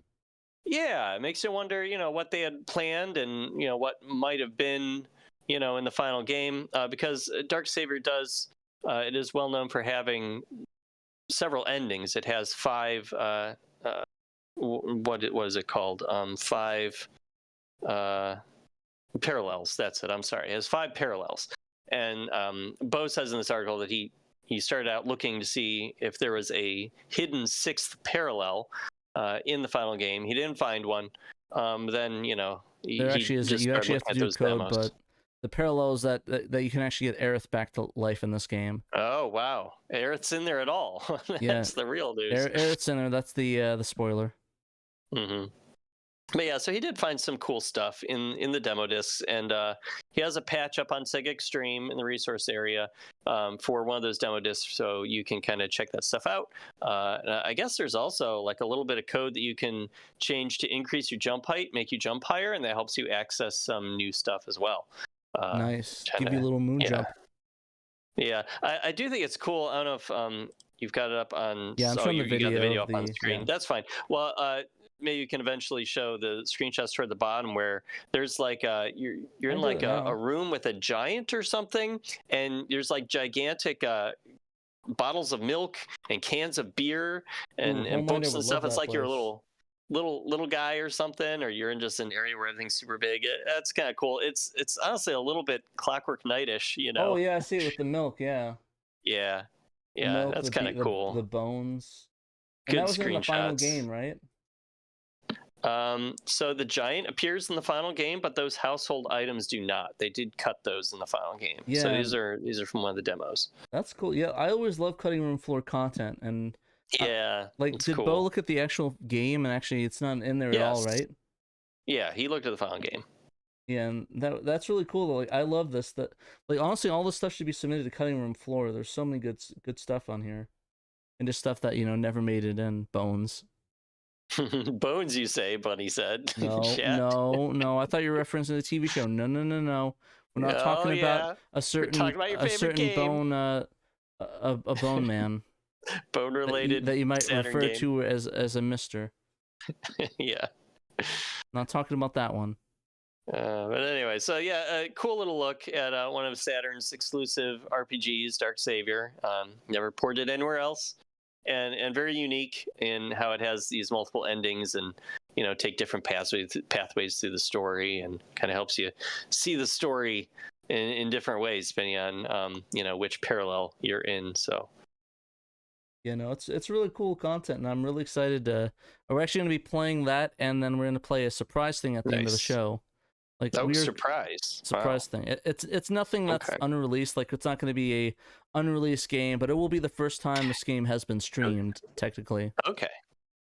S3: Yeah, it makes you wonder, what they had planned and what might have been, in the final game, because Dark Savior does. It is well known for having several endings. It has 5 what is it called? 5 parallels. That's it. I'm sorry. It has 5 parallels. And Bo says in this article that he started out looking to see if there was a hidden 6th parallel in the final game. He didn't find one. Then
S2: there actually is. You actually have to do code, demos. But the parallels that you can actually get Aerith back to life in this game.
S3: Oh wow, Aerith's in there at all. That's the real news.
S2: Aerith's in there. That's the spoiler.
S3: But yeah, so he did find some cool stuff in the demo discs, and he has a patch up on Sega Extreme in the resource area for one of those demo discs, so you can kind of check that stuff out. I guess there's also like a little bit of code that you can change to increase your jump height, make you jump higher, and that helps you access some new stuff as well.
S2: Nice. Give you a little moon jump.
S3: Yeah, I do think it's cool. I don't know if you've got it up on.
S2: Yeah, I'm showing the video.
S3: You got the video up on the screen. Yeah. That's fine. Well, maybe you can eventually show the screenshots toward the bottom where there's like you're in like a room with a giant or something, and there's like gigantic bottles of milk and cans of beer and books and stuff. It's like you're a little guy or something, or you're in just an area where everything's super big. That's kind of cool. It's honestly a little bit Clockwork Knight-ish, Oh
S2: yeah, I see it with the milk. Yeah.
S3: Yeah. Milk, that's kind of cool.
S2: The bones. And
S3: Good
S2: that was
S3: screenshots.
S2: In the final game, right?
S3: So the giant appears in the final game, but those household items do not. They did cut those in the final game.
S2: Yeah.
S3: So these are from one of the demos.
S2: That's cool. Yeah, I always love cutting room floor content, and
S3: Yeah,
S2: like, did
S3: cool.
S2: Bo look at the actual game? And actually, it's not in there at all, right?
S3: Yeah, he looked at the final game.
S2: Yeah, and that's really cool. Though. Like, I love this. That, like, honestly, all this stuff should be submitted to cutting room floor. There's so many good stuff on here, and just stuff that never made it in. Bones.
S3: Bones, you say? Bunny said.
S2: No, no. I thought you were referencing the TV show. No. We're not talking about a certain bone, a bone man.
S3: Bone related
S2: that you might
S3: Saturn
S2: refer
S3: game.
S2: to as a Mister.
S3: Yeah.
S2: Not talking about that one.
S3: But anyway, so yeah, a cool little look at one of Saturn's exclusive RPGs, Dark Savior. Never ported anywhere else. And very unique in how it has these multiple endings and take different pathways through the story, and kind of helps you see the story in different ways depending on which parallel you're in. So
S2: it's really cool content, and I'm really excited to. We're actually going to be playing that, and then we're going to play a surprise thing at the end of the show. Like,
S3: surprise
S2: thing. It's nothing that's unreleased. Like, it's not going to be a unreleased game, but it will be the first time this game has been streamed technically.
S3: Okay.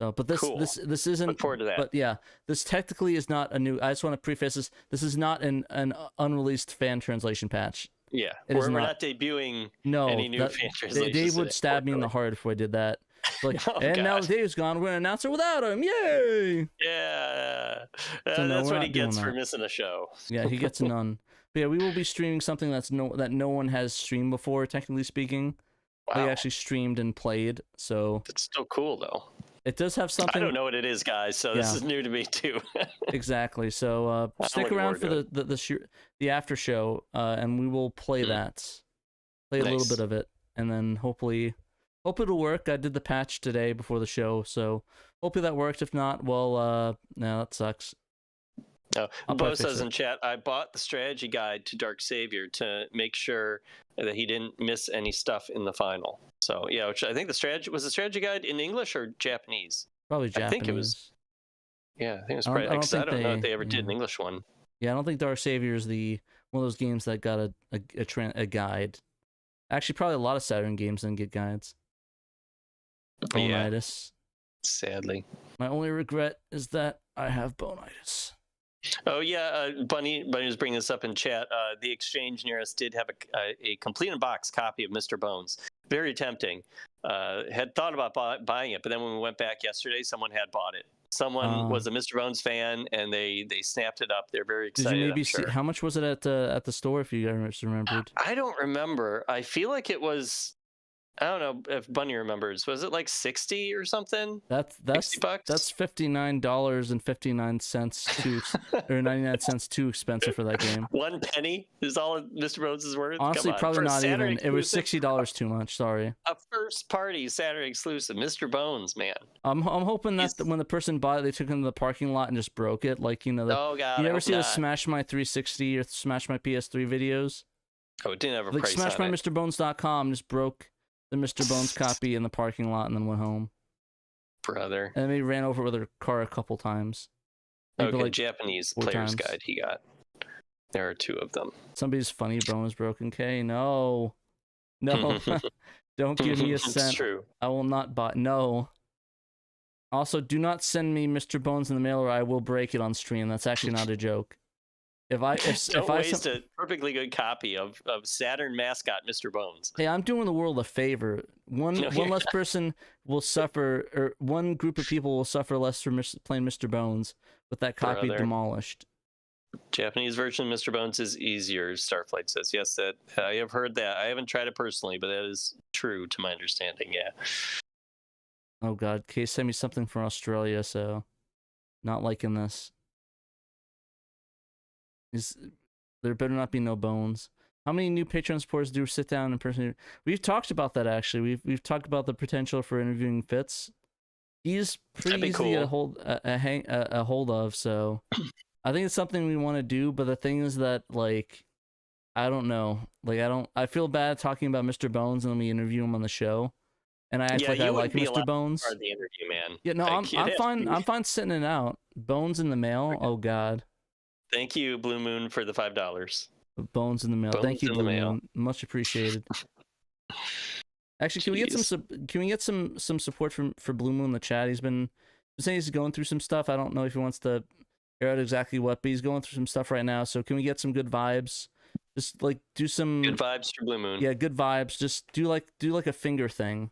S2: So, but this isn't.
S3: Look forward to that.
S2: But yeah, this technically is not a new. I just want to preface this. This is not an unreleased fan translation patch.
S3: Yeah, we're not debuting any new fan translations.
S2: Dave would stab me in the heart if I did that. Like, now Dave's gone, we're gonna announce it without him. Yay!
S3: Yeah,
S2: So
S3: that's what he gets for missing a show.
S2: Yeah, he gets none. But yeah, we will be streaming something that no one has streamed before, technically speaking.
S3: Wow.
S2: They actually streamed and played, so
S3: it's still cool though.
S2: It does have something.
S3: I don't know what it is, guys, so this is new to me too.
S2: Exactly. So stick around for the after show, and we will play that. Play a little bit of it, and then hope it'll work. I did the patch today before the show, so hopefully that worked. If not, well, no, that sucks.
S3: Oh, Bo says in chat, I bought the strategy guide to Dark Savior to make sure that he didn't miss any stuff in the final. So yeah, which I think the strategy guide in English or Japanese?
S2: Probably Japanese.
S3: I think it was. Yeah, I think it was probably. I don't know if they ever did an English one.
S2: Yeah, I don't think Dark Savior is one of those games that got a guide. Actually, probably a lot of Saturn games didn't get guides. Bonitis.
S3: Yeah, sadly.
S2: My only regret is that I have bonitis.
S3: Oh yeah, Bunny was bringing this up in chat. The exchange near us did have a complete in box copy of Mr. Bones. Very tempting. Had thought about buying it, but then when we went back yesterday, someone had bought it. Someone was a Mr. Bones fan, and they snapped it up. They're very excited.
S2: Did you maybe see how much was it at the store? If you guys remembered,
S3: I don't remember. I feel like it was. I don't know if Bunny remembers. Was it like 60 or something?
S2: That's $60. That's $59.59 or 99 cents too expensive for that game.
S3: 1 penny is all Mr. Bones is worth.
S2: Honestly, probably not even. It was $60 too much. Sorry.
S3: A first party Saturday exclusive, Mr. Bones, man.
S2: I'm hoping that when the person bought it, they took it into the parking lot and just broke it. Like
S3: oh god.
S2: You ever see the Smash My 360 or Smash My PS3 videos?
S3: Oh, it didn't have a price on it.
S2: SmashMyMrBones.com just broke the Mr. Bones copy in the parking lot and then went home.
S3: Brother.
S2: And then he ran over with her car a couple times.
S3: Maybe like Japanese player's guide he got. There are 2 of them.
S2: Somebody's funny bone is broken. Okay, no. Don't give me a cent.
S3: It's true.
S2: I will not buy. No. Also, do not send me Mr. Bones in the mail or I will break it on stream. That's actually not a joke. Don't
S3: waste a perfectly good copy of Saturn mascot Mr. Bones.
S2: Hey, I'm doing the world a favor. One less person will suffer, or one group of people will suffer less for playing Mr. Bones with that copy demolished.
S3: Japanese version of Mr. Bones is easier, Starflight says. Yes, that I have heard that. I haven't tried it personally, but that is true to my understanding, yeah.
S2: Oh god, Case sent me something from Australia, so not liking this. There better not be no bones. How many new Patreon supporters do sit down in person? We've talked about that actually. We've talked about the potential for interviewing Fitz. He's pretty easy to get a hold of. So I think it's something we want to do. But the thing is that like I don't know. Like I feel bad talking about Mr. Bones and then we interview him on the show, and I act like I like Mr. Bones.
S3: Part of the interview, man.
S2: Yeah, no, I'm fine. I'm fine sitting it out. Bones in the mail. Oh God.
S3: Thank you, Blue Moon, for the $5.
S2: Bones in the mail.
S3: Bones
S2: Thank you,
S3: in
S2: Blue
S3: the mail.
S2: Moon. Much appreciated. Actually, can we get some support for Blue Moon in the chat? He's been saying he's going through some stuff. I don't know if he wants to air out exactly what, but he's going through some stuff right now. So can we get some good vibes? Just like do some
S3: good vibes for Blue Moon.
S2: Yeah, good vibes. Just do like a finger thing.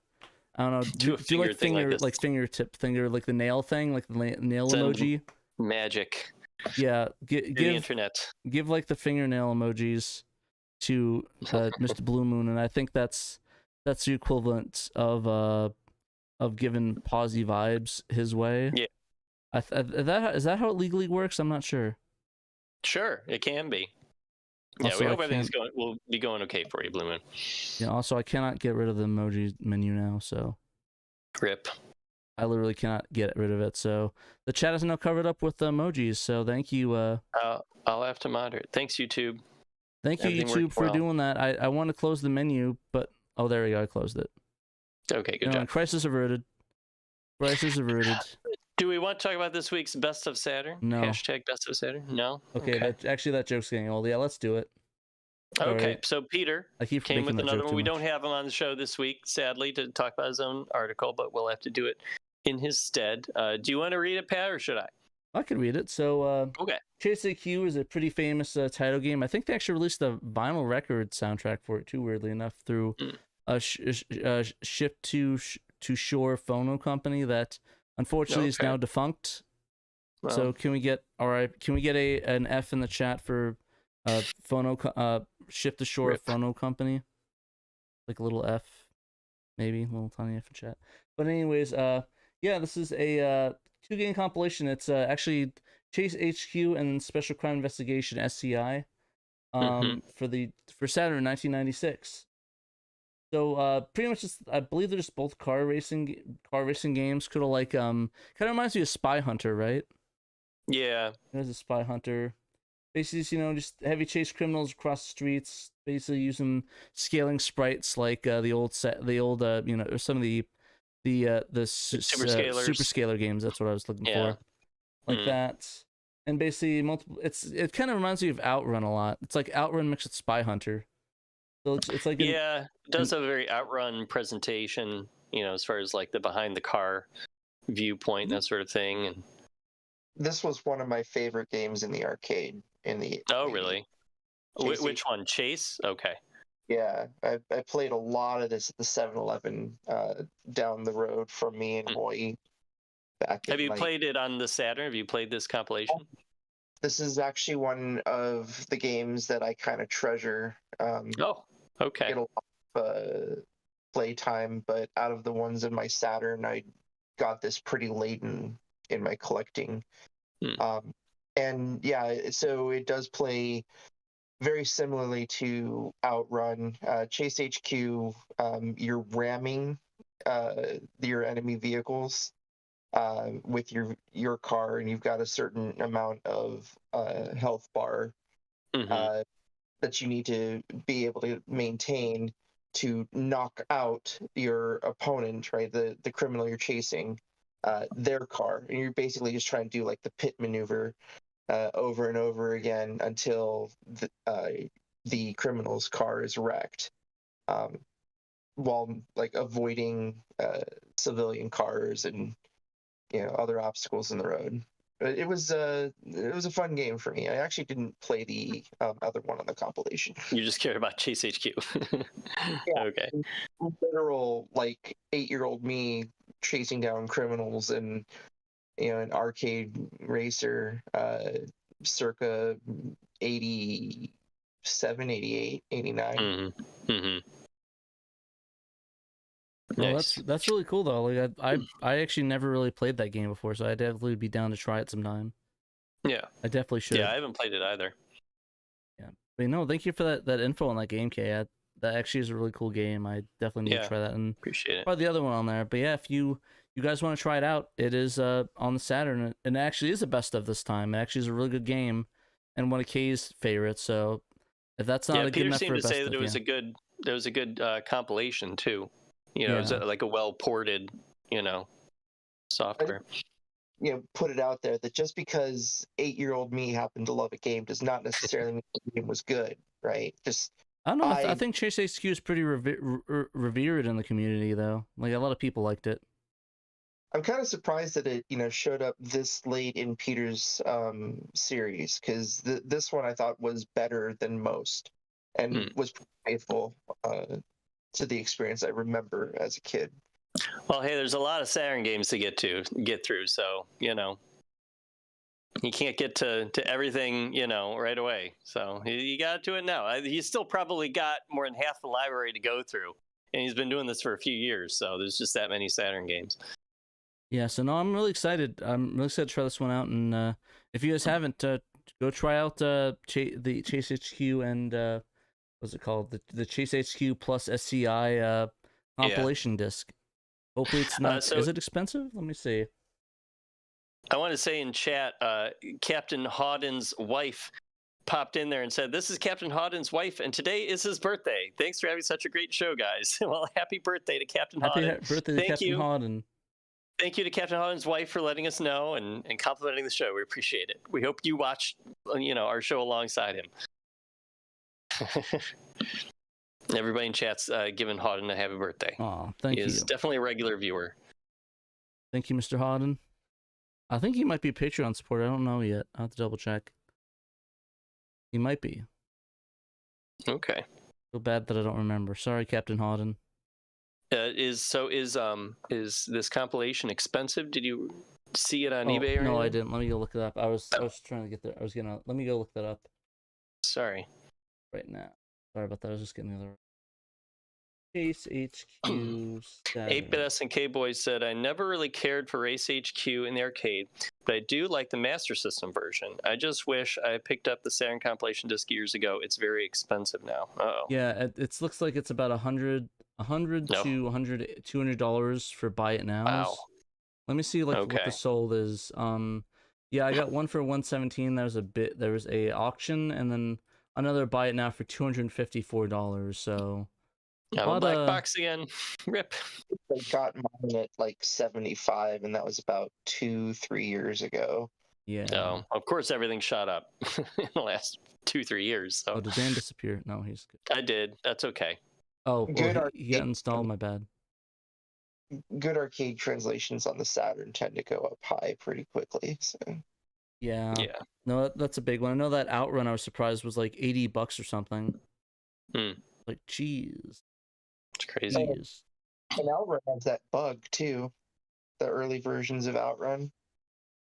S2: I don't know. Do like fingertip thing, or like the nail thing, like the nail emoji.
S3: Magic.
S2: Yeah,
S3: give the internet.
S2: Give like the fingernail emojis to Mr. Blue Moon, and I think that's the equivalent of giving posy vibes his way.
S3: Yeah.
S2: Is that how it legally works? I'm not sure.
S3: Sure, it can be. Yeah, we hope everything's will be going okay for you, Blue Moon.
S2: Yeah. Also, I cannot get rid of the emoji menu now, so.
S3: Rip.
S2: I literally cannot get rid of it. So the chat is now covered up with emojis. So thank you.
S3: I'll have to moderate. Thanks, YouTube.
S2: Thank you, YouTube, for doing that. I want to close the menu, but oh, there we go. I closed it.
S3: Okay, good job.
S2: Crisis averted. Crisis averted.
S3: Do we want to talk about this week's Best of Saturn?
S2: No.
S3: Hashtag Best of Saturn? No?
S2: Okay. That joke's getting old. Yeah, let's do it.
S3: Okay, so Peter came with another one. We don't have him on the show this week, sadly, to talk about his own article, but we'll have to do it in his stead. Do you want to read it, Pat, or should I?
S2: I can read it. So,
S3: okay.
S2: Chase AQ is a pretty famous title game. I think they actually released a vinyl record soundtrack for it too, weirdly enough, through a Ship to Shore phono company that unfortunately is now defunct. Well, so can we get an F in the chat for Ship to Shore phono company? Like a little F, maybe a little tiny F in chat. But anyways, yeah, this is a 2-game compilation. It's actually Chase HQ and Special Crime Investigation SCI for Saturn 1996. So pretty much just, I believe they're just both car racing games. Could have like kind of reminds me of Spy Hunter, right?
S3: Yeah.
S2: There's a Spy Hunter. Basically, just heavy chase criminals across the streets. Basically, using scaling sprites like the old or some of the super scalar games. That's what I was looking for, like that. And basically, it kind of reminds me of Outrun a lot. It's like Outrun mixed with Spy Hunter. So it's like
S3: it does have a very Outrun presentation. As far as like the behind the car viewpoint and that sort of thing. And
S1: this was one of my favorite games in the arcade.
S3: Really? Which one? Chase? Okay.
S1: Yeah, I played a lot of this at the 7-Eleven down the road from me in Hawaii.
S3: Have you played it on the Saturn? Have you played this compilation?
S1: This is actually one of the games that I kind of treasure.
S3: Okay.
S1: Get a lot of play time, but out of the ones in my Saturn, I got this pretty late in my collecting. And yeah, so it does play very similarly to Outrun. Chase HQ, you're ramming your enemy vehicles with your car, and you've got a certain amount of health bar that you need to be able to maintain to knock out your opponent, right? The criminal you're chasing, their car, and you're basically just trying to do like the pit maneuver over and over again until the criminal's car is wrecked, while like avoiding civilian cars and other obstacles in the road. But it was a fun game for me. I actually didn't play the other one on the compilation.
S3: You just cared about Chase HQ.
S1: Yeah,
S3: okay.
S1: Literal like 8-year-old me chasing down criminals and an arcade racer circa 87, 88, 89.
S2: Well,
S3: Nice.
S2: that's really cool though. Like I actually never really played that game before, so I'd definitely be down to try it sometime.
S3: Yeah,
S2: I definitely should.
S3: Yeah, I haven't played it either.
S2: Yeah, but thank you for that info on that game, K. That actually is a really cool game. I definitely need to try that, and
S3: appreciate it.
S2: Probably the other one on there. But yeah, if you guys want to try it out, it is on the Saturn, and it actually is a best of this time. It actually is a really good game, and one of K's favorites. So if that's not a good enough for a best of,
S3: Peter seemed to say that it was a good compilation too. You know, it's like a well ported, you know, software.
S1: You know, put it out there that just because 8-year-old me happened to love a game does not necessarily mean the game was good, right? Just
S2: I don't know. I think Chase HQ is pretty revered in the community, though. Like, a lot of people liked it.
S1: I'm kind of surprised that it, you know, showed up this late in Peter's series, because this one I thought was better than most and was faithful to the experience I remember as a kid.
S3: Well, hey, there's a lot of Saturn games to get through, so you know, you can't get to everything, you know, right away. So you got to it now. He's still probably got more than half the library to go through, and he's been doing this for a few years. So there's just that many Saturn games.
S2: Yeah, so no, I'm really excited. I'm really excited to try this one out, and if you guys haven't, go try out the Chase HQ and what's it called? The Chase HQ plus SCI compilation disc. Hopefully it's not. Is it expensive? Let me see.
S3: I want to say in chat, Captain Hawden's wife popped in there and said, "This is Captain Hawden's wife, and today is his birthday. Thanks for having such a great show, guys." Well, happy birthday to Captain Hawden.
S2: Happy birthday to Captain Hawden.
S3: Thank you to Captain Hawden's wife for letting us know and complimenting the show. We appreciate it. We hope you watch, you know, our show alongside him. Everybody in chat's giving Hawden a happy birthday.
S2: Oh, thank you.
S3: He's definitely a regular viewer.
S2: Thank you, Mr. Hawden. I think he might be a Patreon supporter. I don't know yet. I'll have to double check. He might be.
S3: Okay.
S2: Feel bad that I don't remember. Sorry, Captain Hawden.
S3: Is this compilation expensive? Did you see it on eBay or
S2: no,
S3: anything?
S2: I didn't. Let me go look it up. I was trying to get there. Let me go look that up.
S3: Sorry.
S2: Right now. Sorry about that. I was just getting the other. Race HQ.
S3: 8-Bit SNK Boys said, "I never really cared for Race HQ in the arcade, but I do like the Master System version. I just wish I picked up the Saturn compilation disc years ago. It's very expensive now." Uh-oh.
S2: Yeah, it looks like it's about $100 to $200 for buy it now.
S3: Wow.
S2: Let me see what the sold is. Yeah, I got one for 117. There was a auction, and then another buy it now for $254. So.
S3: Black box again. Rip.
S1: I got mine at like 75, and that was about 2-3 years ago.
S2: Yeah.
S3: Oh, of course everything shot up in the last 2-3 years. So.
S2: Oh, did Dan disappear? No, he's good.
S3: I did. That's okay.
S2: Oh, well, he got installed. My bad.
S1: Good arcade translations on the Saturn tend to go up high pretty quickly. So.
S2: Yeah. No, that's a big one. I know that Outrun, I was surprised, was like $80 or something. Like, jeez.
S3: It's crazy.
S1: And Outrun has that bug too. The early versions of Outrun.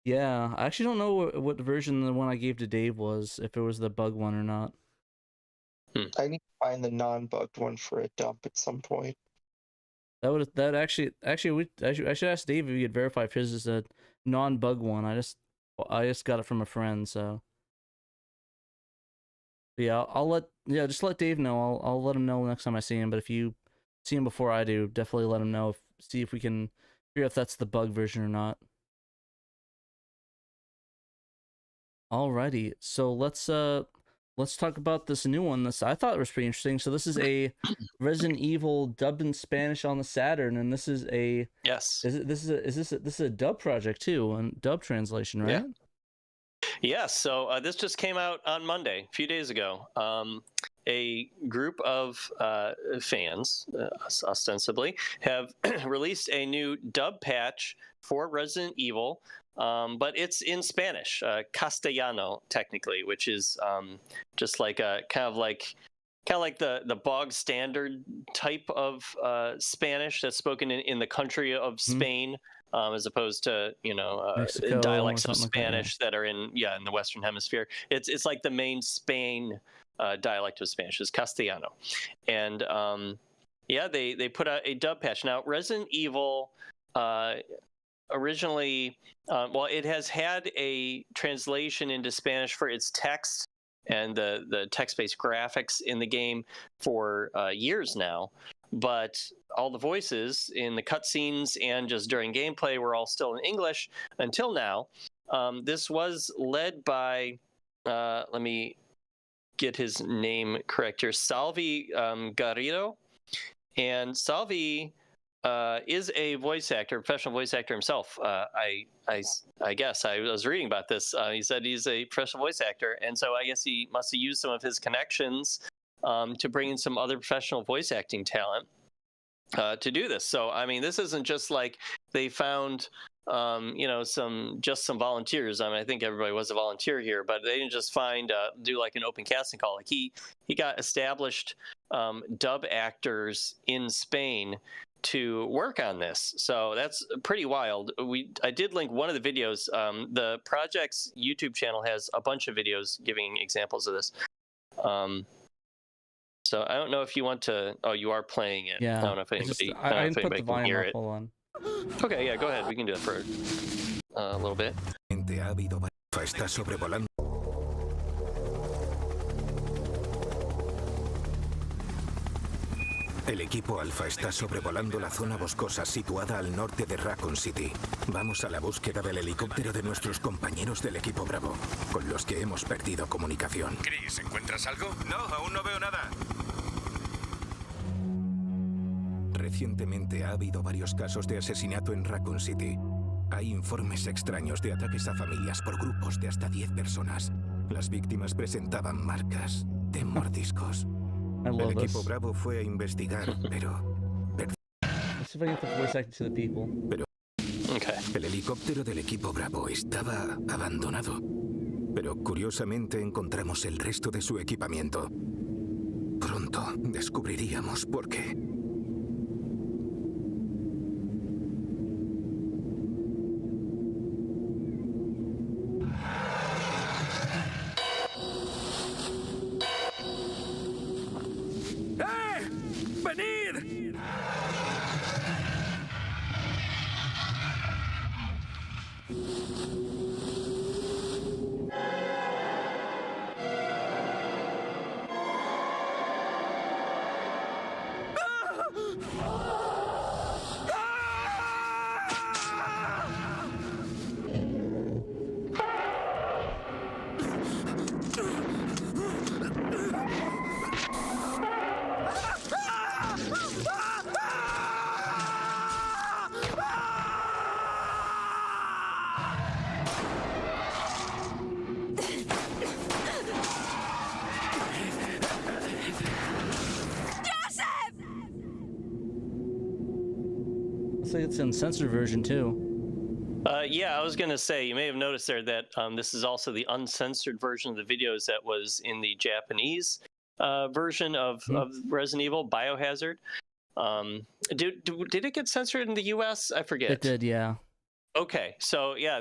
S2: Yeah, I actually don't know what version the one I gave to Dave was, if it was the bug one or not.
S1: I need to find the non-bugged one for a dump at some point.
S2: I should ask Dave if he could verify if his is a non-bug one. I just got it from a friend, so. Yeah, just let Dave know. I'll let him know next time I see him. But if you see him before I do, definitely let him know. See if we can figure out if that's the bug version or not. Alrighty, so let's talk about this new one. I thought was pretty interesting. So this is a Resident Evil dubbed in Spanish on the Saturn, and this is a
S3: yes.
S2: This is a dub project too, and dub translation, right?
S3: Yes, so this just came out on Monday, a few days ago. A group of fans, ostensibly, have released a new dub patch for Resident Evil, but it's in Spanish, Castellano, technically, which is just like a kind of like the bog standard type of Spanish that's spoken in the country of Spain. As opposed to
S2: Mexico,
S3: dialects of Spanish that are in the Western Hemisphere. It's like the main Spain dialect of Spanish is Castellano, and they put out a dub patch. Now Resident Evil originally, it has had a translation into Spanish for its text and the text-based graphics in the game for years now. But all the voices in the cutscenes and just during gameplay were all still in English until now. This was led by, let me get his name correct here, Salvi Garrido. And Salvi is a voice actor, professional voice actor himself. I guess I was reading about this. He said he's a professional voice actor, and so I guess he must have used some of his connections to bring in some other professional voice acting talent to do this. So I mean, this isn't just like they found some volunteers. I mean, I think everybody was a volunteer here, but they didn't just do like an open casting call. Like he got established dub actors in Spain to work on this. So that's pretty wild. I did link one of the videos. The project's YouTube channel has a bunch of videos giving examples of this. So I don't know if you want to. Oh, you are playing it.
S2: Yeah.
S3: I don't know if anybody.
S2: I didn't put the volume up. Hold on.
S3: Okay, yeah, go ahead. We can do it for a little bit.
S4: Está sobrevolando. El equipo Alfa está sobrevolando la zona boscosa situada al norte de Raccoon City. Vamos a la búsqueda del helicóptero de nuestros compañeros del equipo Bravo, con los que hemos perdido comunicación.
S5: Chris, ¿encuentras algo? No, aún no veo nada.
S4: Recientemente ha habido varios casos de asesinato en Raccoon City. Hay informes extraños de ataques a familias por grupos de hasta 10 personas. Las víctimas presentaban marcas de mordiscos. El equipo Bravo fue a investigar, pero el helicóptero del equipo Bravo estaba abandonado. Pero curiosamente encontramos el resto de su equipamiento. Pronto descubriríamos por qué.
S2: It's an uncensored version too.
S3: Yeah, I was gonna say, you may have noticed there that this is also the uncensored version of the videos that was in the Japanese version of Resident Evil Biohazard. Did it get censored in the US? I forget.
S2: It did, yeah.
S3: Okay, so yeah,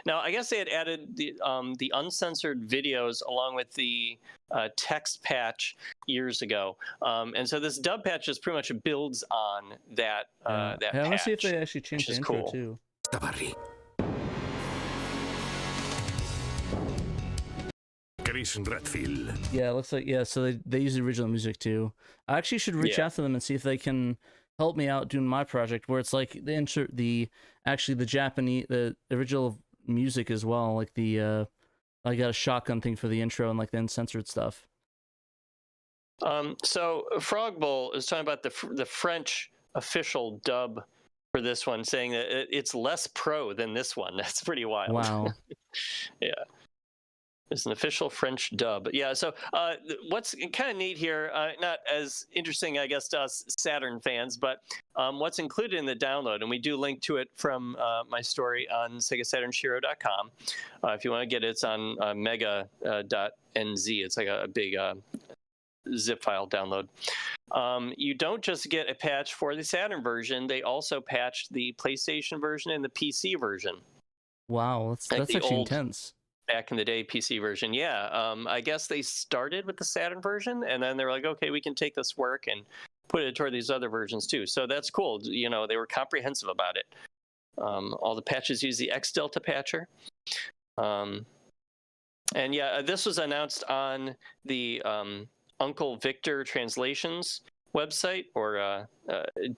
S3: now I guess they had added the uncensored videos along with the text patch years ago, and so this dub patch just pretty much builds on that. That patch.
S2: I want to see if they actually changed the intro
S3: cool.
S2: too.
S4: Chris Redfield.
S2: Yeah, it looks like So they use the original music too. I actually should reach out to them and see if they can help me out doing my project where it's like they insert the original music as well, like the I got a shotgun thing for the intro and like the uncensored stuff.
S3: So Frog Bowl is talking about the French official dub for this one, saying that it's less pro than this one. That's pretty wild.
S2: Wow.
S3: Yeah. It's an official French dub. Yeah, so what's kind of neat here, not as interesting, I guess, to us Saturn fans, but what's included in the download, and we do link to it from my story on SegaSaturnShiro.com. If you want to get it, it's on mega.nz. It's like a big zip file download. You don't just get a patch for the Saturn version, they also patched the PlayStation version and the PC version.
S2: Wow, that's actually intense.
S3: Back in the day, PC version, yeah. I guess they started with the Saturn version, and then they were like, okay, we can take this work and put it toward these other versions too. So that's cool. You know, they were comprehensive about it. All the patches use the X Delta patcher. And yeah, this was announced on the Uncle Victor Translations website, or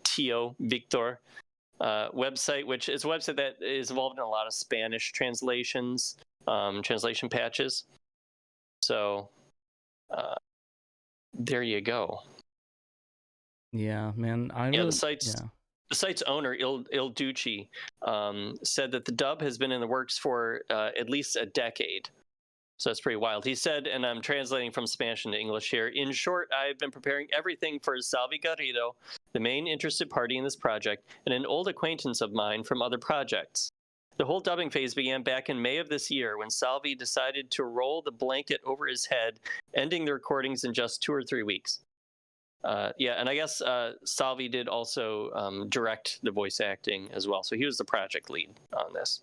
S3: Tio Victor website, which is a website that is involved in a lot of Spanish translations. Translation patches. So there you go.
S2: Yeah, man.
S3: The site's the site's owner, Il Ducci, said that the dub has been in the works for at least a decade. So that's pretty wild. He said, and I'm translating from Spanish into English here, in short, I've been preparing everything for Salvi Garrido, the main interested party in this project, and an old acquaintance of mine from other projects. The whole dubbing phase began back in May of this year when Salvi decided to roll the blanket over his head, ending the recordings in just 2 or 3 weeks. Yeah, and I guess Salvi did also direct the voice acting as well. So he was the project lead on this.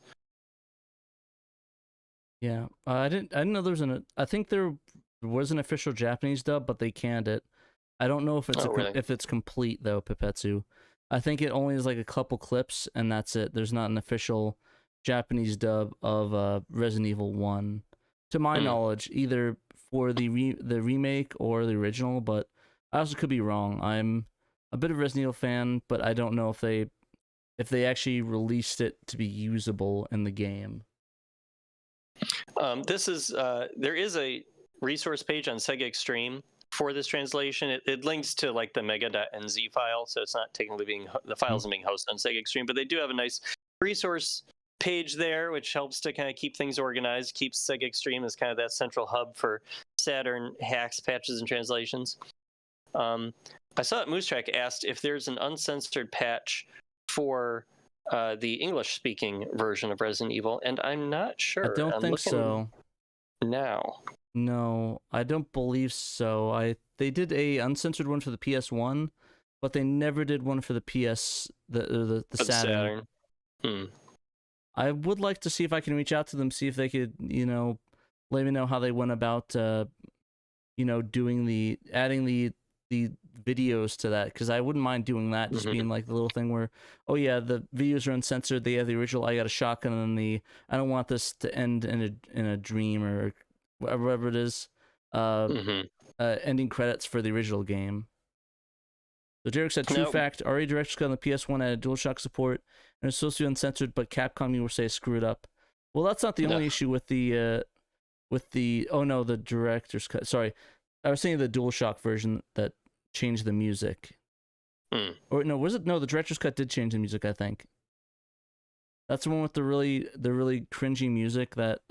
S2: Yeah, I didn't know there was I think there was an official Japanese dub, but they canned it. I don't know if it's
S3: really?
S2: if it's complete though, Pipetsu. I think it only is like a couple clips and that's it. There's not an official Japanese dub of Resident Evil 1 to my knowledge, either for the remake or the original, but I also could be wrong. I'm a bit of a Resident Evil fan, but I don't know if they actually released it to be usable in the game.
S3: This is there is a resource page on Sega Extreme for this translation. It links to like the mega.nz file, so it's not technically being the file isn't being hosted on Sega Extreme, but they do have a nice resource page there, which helps to kind of keep things organized, keeps Sega Extreme as kind of that central hub for Saturn hacks, patches, and translations. I saw that Moose Track asked if there's an uncensored patch for the English-speaking version of Resident Evil, and I'm not sure.
S2: I don't think so.
S3: Now.
S2: No, I don't believe so. They did a uncensored one for the PS1, but they never did one for the PS the Saturn. I would like to see if I can reach out to them, see if they could, let me know how they went about, doing adding the videos to that, because I wouldn't mind doing that, just being like the little thing where, oh yeah, the videos are uncensored, they have the original I got a shotgun, and then I don't want this to end in a dream or whatever it is, ending credits for the original game. So Derek said, true fact, RE Director's Cut on the PS1 added DualShock support, and it's supposed to be uncensored, but Capcom USA screwed up. Well, that's not the only issue with the the Director's Cut. Sorry, I was saying the DualShock version that changed the music. Or no, was it? No, the Director's Cut did change the music, I think. That's the one with the really cringy music that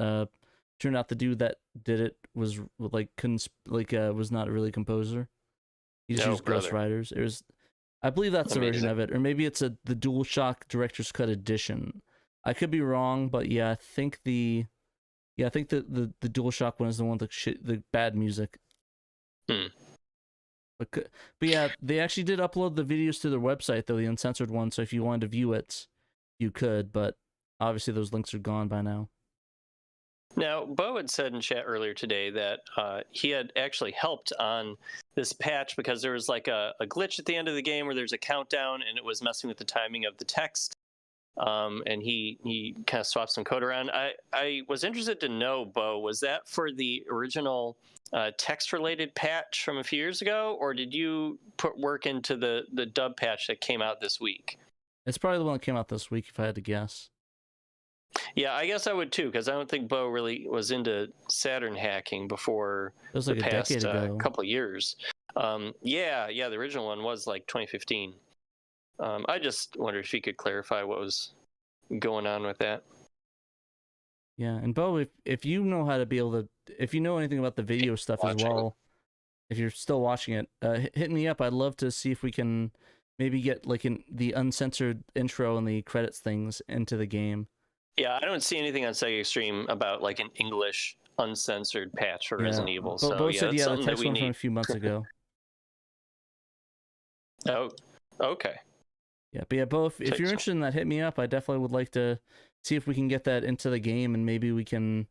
S2: turned out the dude that did it was was not really a composer. He just used ghostwriters. It was, I believe that's the version of it, or maybe it's the DualShock Director's Cut edition. I could be wrong, but yeah, I think the DualShock one is the one with the bad music. But yeah, they actually did upload the videos to their website though, the uncensored one. So if you wanted to view it, you could, but obviously those links are gone by now.
S3: Now, Bo had said in chat earlier today that he had actually helped on this patch because there was like a glitch at the end of the game where there's a countdown and it was messing with the timing of the text. And he kind of swapped some code around. I was interested to know, Bo, was that for the original text-related patch from a few years ago, or did you put work into the dub patch that came out this week?
S2: It's probably the one that came out this week, if I had to guess.
S3: Yeah, I guess I would too, because I don't think Bo really was into Saturn hacking before
S2: it was like
S3: the past
S2: a decade ago.
S3: Couple of years. Yeah, the original one was like 2015. I just wondered if you could clarify what was going on with that.
S2: Yeah, and Bo, if you know how to be able to, if you know anything about the video stuff as well, if you're still watching it, hit me up. I'd love to see if we can maybe get like the uncensored intro and the credits things into the game.
S3: Yeah, I don't see anything on Sega Extreme about like an English uncensored patch for Resident Evil. So
S2: Bo
S3: yeah,
S2: said,
S3: that's
S2: the text one
S3: need.
S2: from a few months ago.
S3: Oh, okay.
S2: Yeah, but yeah, Bo, if you're interested in that, hit me up. I definitely would like to see if we can get that into the game, and maybe we can,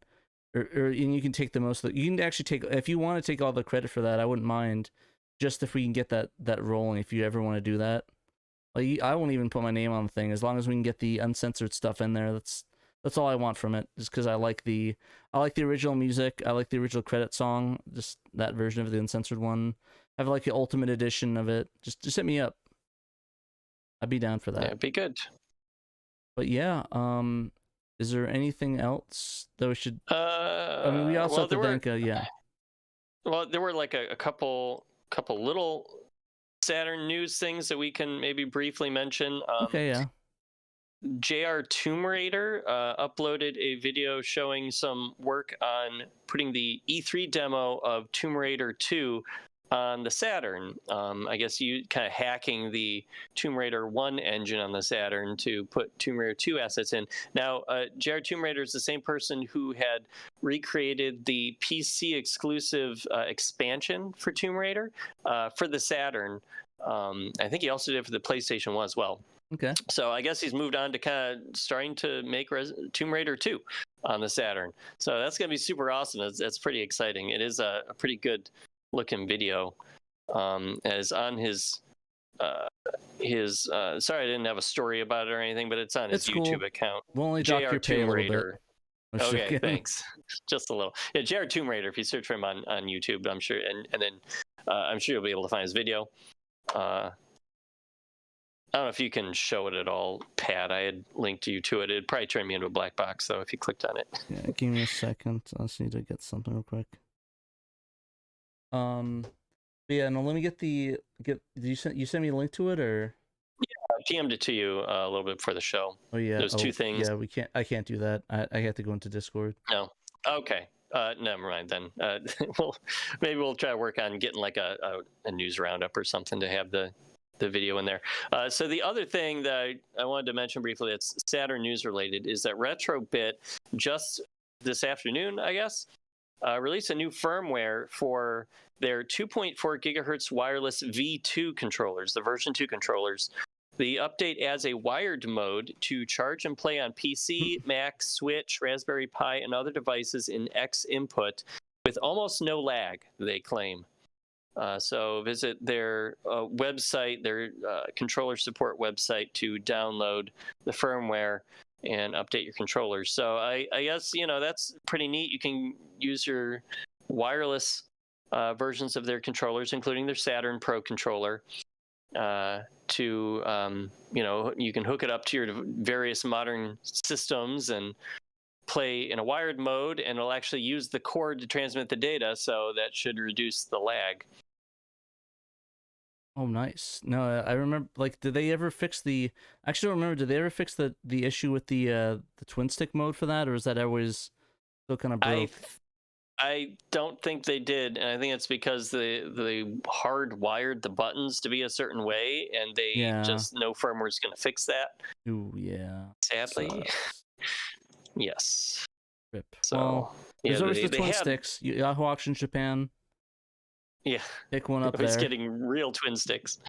S2: or you can take the most of it. You can actually take, if you want to take all the credit for that, I wouldn't mind, just if we can get that rolling, if you ever want to do that. Like, I won't even put my name on the thing, as long as we can get the uncensored stuff in there. That's all I want from it, just because I like the original music, I like the original credit song, just that version of the uncensored one. I have like the ultimate edition of it. Just hit me up. I'd be down for that.
S3: Yeah, it'd be good.
S2: But yeah, is there anything else that we should? I mean, we also have to thank. Yeah.
S3: Well, there were like a couple little Saturn news things that we can maybe briefly mention.
S2: Okay, yeah.
S3: JR Tomb Raider uploaded a video showing some work on putting the E3 demo of Tomb Raider 2 on the Saturn. I guess you kind of hacking the Tomb Raider 1 engine on the Saturn to put Tomb Raider 2 assets in. Now, JR Tomb Raider is the same person who had recreated the PC exclusive expansion for Tomb Raider for the Saturn. I think he also did it for the PlayStation 1 as well.
S2: Okay.
S3: So I guess he's moved on to kind of starting to make Tomb Raider 2 on the Saturn. So that's going to be super awesome. That's pretty exciting. It is a pretty good looking video. As on his sorry, I didn't have a story about it or anything, but it's on his YouTube account.
S2: We'll only dock your pay a little bit.
S3: Okay, thanks. Just a little. Yeah, JR Tomb Raider. If you search for him on YouTube, I'm sure, and then I'm sure you'll be able to find his video. I don't know if you can show it at all, Pat. I had linked you to it. It'd probably turn me into a black box, though, if you clicked on it.
S2: Yeah, give me a second. I just need to get something real quick. Yeah, no, let me did you send me a link to it, or?
S3: Yeah, I PM'd it to you a little bit before the show.
S2: Oh, yeah.
S3: Those two things.
S2: Yeah, I can't do that. I have to go into Discord.
S3: No. Okay. Never mind then. Maybe we'll try to work on getting like a news roundup or something to have the video in there. So the other thing that I wanted to mention briefly that's Saturn news related is that Retrobit just this afternoon, I guess, released a new firmware for their 2.4 gigahertz wireless V2 controllers, the version 2 controllers. The update adds a wired mode to charge and play on PC, Mac, Switch, Raspberry Pi, and other devices in X input with almost no lag, they claim. So visit their website, their controller support website, to download the firmware and update your controllers. So I guess, that's pretty neat. You can use your wireless versions of their controllers, including their Saturn Pro controller, to, you can hook it up to your various modern systems and play in a wired mode, and it'll actually use the cord to transmit the data, so that should reduce the lag.
S2: Oh, nice. No, I remember, did they ever fix I actually don't remember, did they ever fix the issue with the twin stick mode for that, or is that always still kind of broke?
S3: I don't think they did, and I think it's because they hardwired the buttons to be a certain way, and no firmware is going to fix that.
S2: Ooh, yeah.
S3: Sadly. Yes.
S2: Rip.
S3: So,
S2: well, there's always the twin sticks. Yahoo Auctions Japan.
S3: Yeah.
S2: Pick one up there.
S3: It's getting real twin sticks.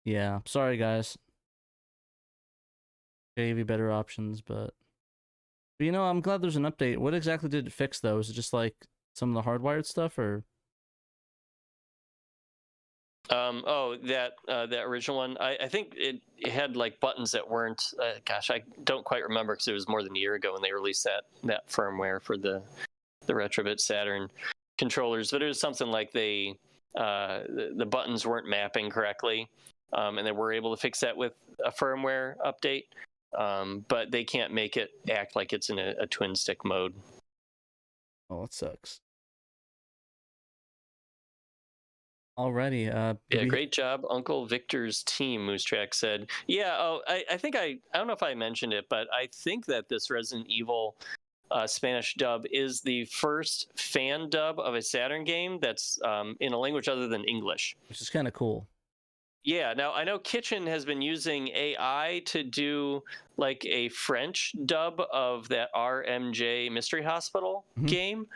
S2: Yeah. Sorry, guys. Gave you better options, but I'm glad there's an update. What exactly did it fix, though? Is it just like some of the hardwired stuff, or? That original one. I think it had like buttons that weren't. Gosh, I don't quite remember because it was more than a year ago when they released that firmware for the Retrobit Saturn controllers. But it was something like the buttons weren't mapping correctly, and they were able to fix that with a firmware update. But they can't make it act like it's in a twin stick mode. Oh, that sucks. Alrighty.
S3: Great job, Uncle Victor's team, Moose Track said. Yeah, I think I don't know if I mentioned it, but I think that this Resident Evil Spanish dub is the first fan dub of a Saturn game that's in a language other than English.
S2: Which is kind of cool.
S3: Yeah, now I know Kitchen has been using AI to do like a French dub of that RMJ Mystery Hospital game.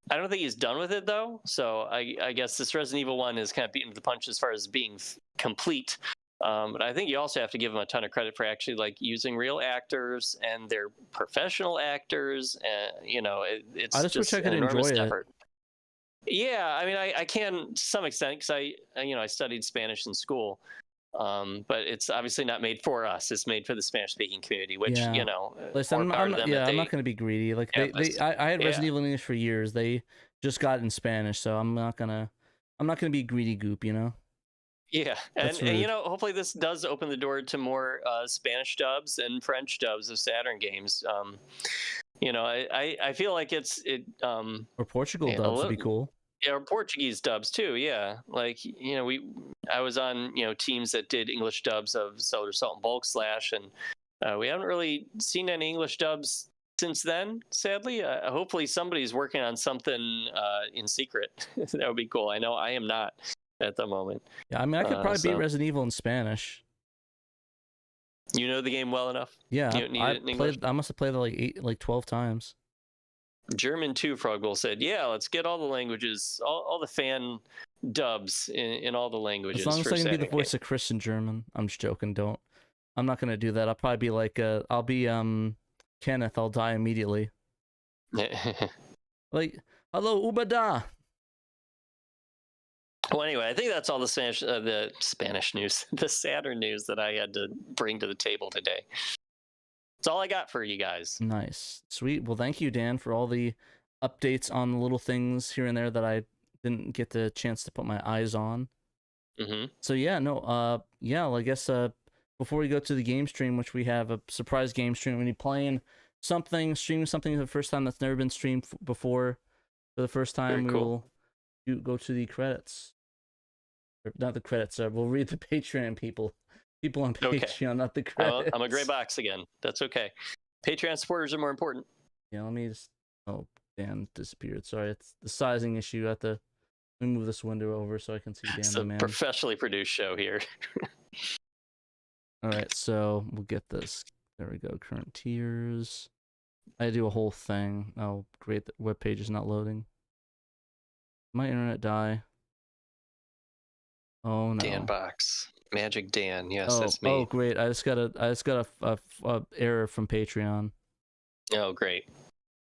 S3: I don't think he's done with it, though, so I guess this Resident Evil 1 is kind of beaten to the punch as far as being complete. But I think you also have to give him a ton of credit for actually like using real actors, and they're professional actors, and it's
S2: I just wish I could enjoy
S3: effort. Yeah, I mean, I can to some extent because I studied Spanish in school. But it's obviously not made for us. It's made for the Spanish-speaking community, which
S2: Listen, I'm not going to be greedy. Like I had Resident Evil English for years. They just got it in Spanish, so I'm not gonna be greedy goop,
S3: Yeah, and hopefully this does open the door to more Spanish dubs and French dubs of Saturn games. I feel like it
S2: or Portugal dubs would be cool.
S3: Yeah, or Portuguese dubs too. Yeah, like I was on teams that did English dubs of Solar Assault and Bulk Slash, and we haven't really seen any English dubs since then. Sadly, hopefully somebody's working on something in secret. That would be cool. I know I am not at the moment.
S2: Yeah, I mean, I could probably beat Resident Evil in Spanish.
S3: You know the game well enough.
S2: Yeah, I must have played it like 12 times.
S3: German 2 Froggle said, "Yeah, let's get all the languages, all the fan dubs in all the languages."
S2: As long as I can be the voice of Chris in German. I'm just joking. I'm not gonna do that. I'll probably be like, I'll be Kenneth. I'll die immediately. Like, hello, Ubada.
S3: Well, anyway, I think that's all the Spanish news, the Saturn news that I had to bring to the table today. That's all I got for you guys.
S2: Nice. Sweet. Well, thank you, Dan, for all the updates on the little things here and there that I didn't get the chance to put my eyes on. So yeah, no, yeah, well, I guess before we go to the game stream, which we have a surprise game stream, when you're playing something, streaming something for the first time that's never been streamed before, for the first time, will go to the credits. Or not the credits, we'll read the Patreon people on Patreon, not the credits.
S3: I'm a gray box again. That's okay. Patreon supporters are more important.
S2: Yeah, let me just... Oh, Dan disappeared. Sorry, it's the sizing issue. Let me move this window over so I can see Dan.
S3: It's a professionally produced show here.
S2: All right, so we'll get this. There we go. Current tiers. I do a whole thing. Oh, great. The web page is not loading. My internet die. Oh no.
S3: Dan box. Magic Dan. Yes, that's me.
S2: Oh, great. I just got a error from Patreon.
S3: Oh, great.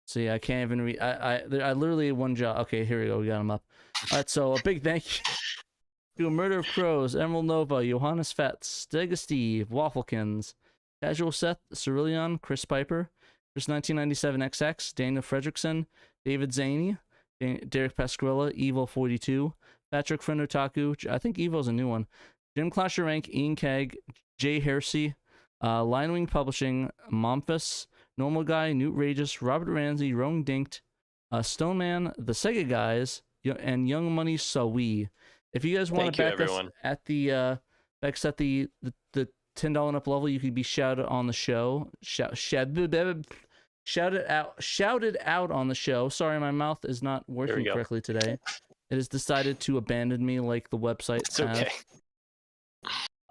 S2: See, I can't even read. I literally one job. Okay, here we go. We got him up. All right, so a big thank you to Murder of Crows, Emerald Nova, Johannes Fetz, Stega Steve, Wafflekins, Casual Seth, Cerulean, Chris Piper, Chris 1997XX, Daniel Fredrickson, David Zaney, Derek Pasquilla, Evil 42, Patrick Frenotaku. I think Evil's a new one. Jim Clasher Rank, Ian Keg, Jay Hersey, Linewing Publishing, Momphis, Normal Guy, Newt Rageous, Robert Ramsey, Roan Dinked, Stoneman, The Sega Guys, and Young Money Sawi. If you guys want to back us at the $10 and up level, you could be shouted on the show. Shouted out on the show. Sorry, my mouth is not working correctly today. It has decided to abandon me like the website.
S3: It's okay.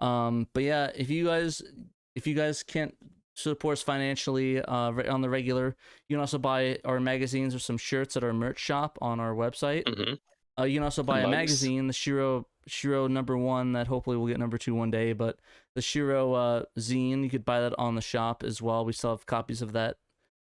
S2: But yeah, if you guys can't support us financially on the regular, you can also buy our magazines or some shirts at our merch shop on our website. You can also buy a magazine, the SHIRO #1, that hopefully will get #2 one day, but the SHIRO zine, you could buy that on the shop as well. We still have copies of that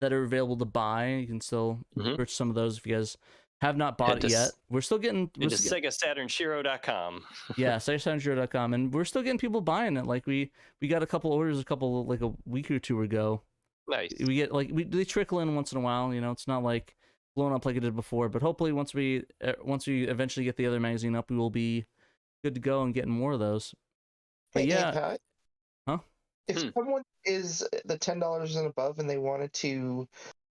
S2: are available to buy. You can still purchase some of those if you guys have not bought it yet. We're still getting... SegaSaturnShiro.com. Yeah, SegaSaturnShiro.com, and we're still getting people buying it. Like, we got a couple orders like a week or two ago.
S3: Nice.
S2: We get, like, they trickle in once in a while, it's not like blown up like it did before, but hopefully once we eventually get the other magazine up, we will be good to go and getting more of those. But yeah.
S1: Pat, if someone is the $10 and above and they wanted to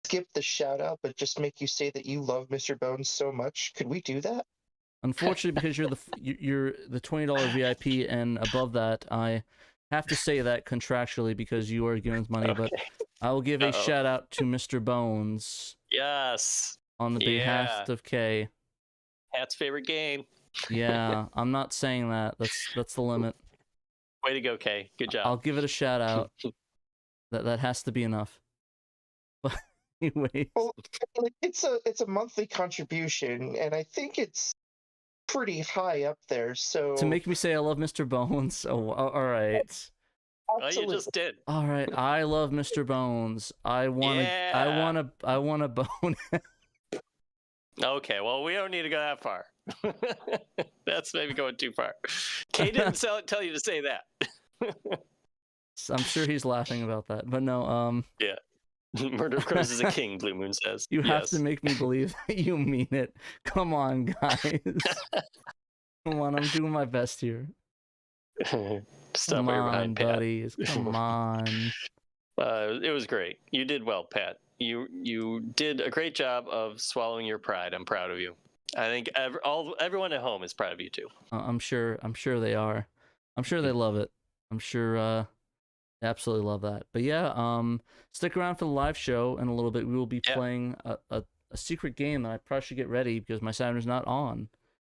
S1: skip the shout out but just make you say that you love Mr. Bones so much, could we do that?
S2: Unfortunately, because you're the $20 VIP and above that, I have to say that contractually because you are giving us money. But I will give a shout out to Mr. Bones.
S3: Yes.
S2: On the behalf of Kay.
S3: Pat's favorite game.
S2: Yeah, I'm not saying that. That's the limit.
S3: Way to go, Kay. Good job.
S2: I'll give it a shout out. That has to be enough. But anyway.
S1: Well, it's a monthly contribution, and I think it's pretty high up there. So
S2: to make me say I love Mr. Bones. Oh, all right.
S3: Oh, you just did.
S2: All right, I love Mr. Bones. I want a bone.
S3: Okay, well, we don't need to go that far. That's maybe going too far. Kay didn't tell you to say that.
S2: I'm sure he's laughing about that, but no.
S3: Yeah. Murder of Crows is a king, Blue Moon says.
S2: You have to make me believe that you mean it. Come on, guys. Come on, I'm doing my best here.
S3: Stop
S2: Come on, buddies. Come on.
S3: It was great. You did well, Pat. You did a great job of swallowing your pride. I'm proud of you. I think everyone at home is proud of you too.
S2: I'm sure they are. I'm sure they love it. I'm sure they absolutely love that. But yeah, stick around for the live show in a little bit. We will be playing a secret game that I probably should get ready because my Saturn's not on.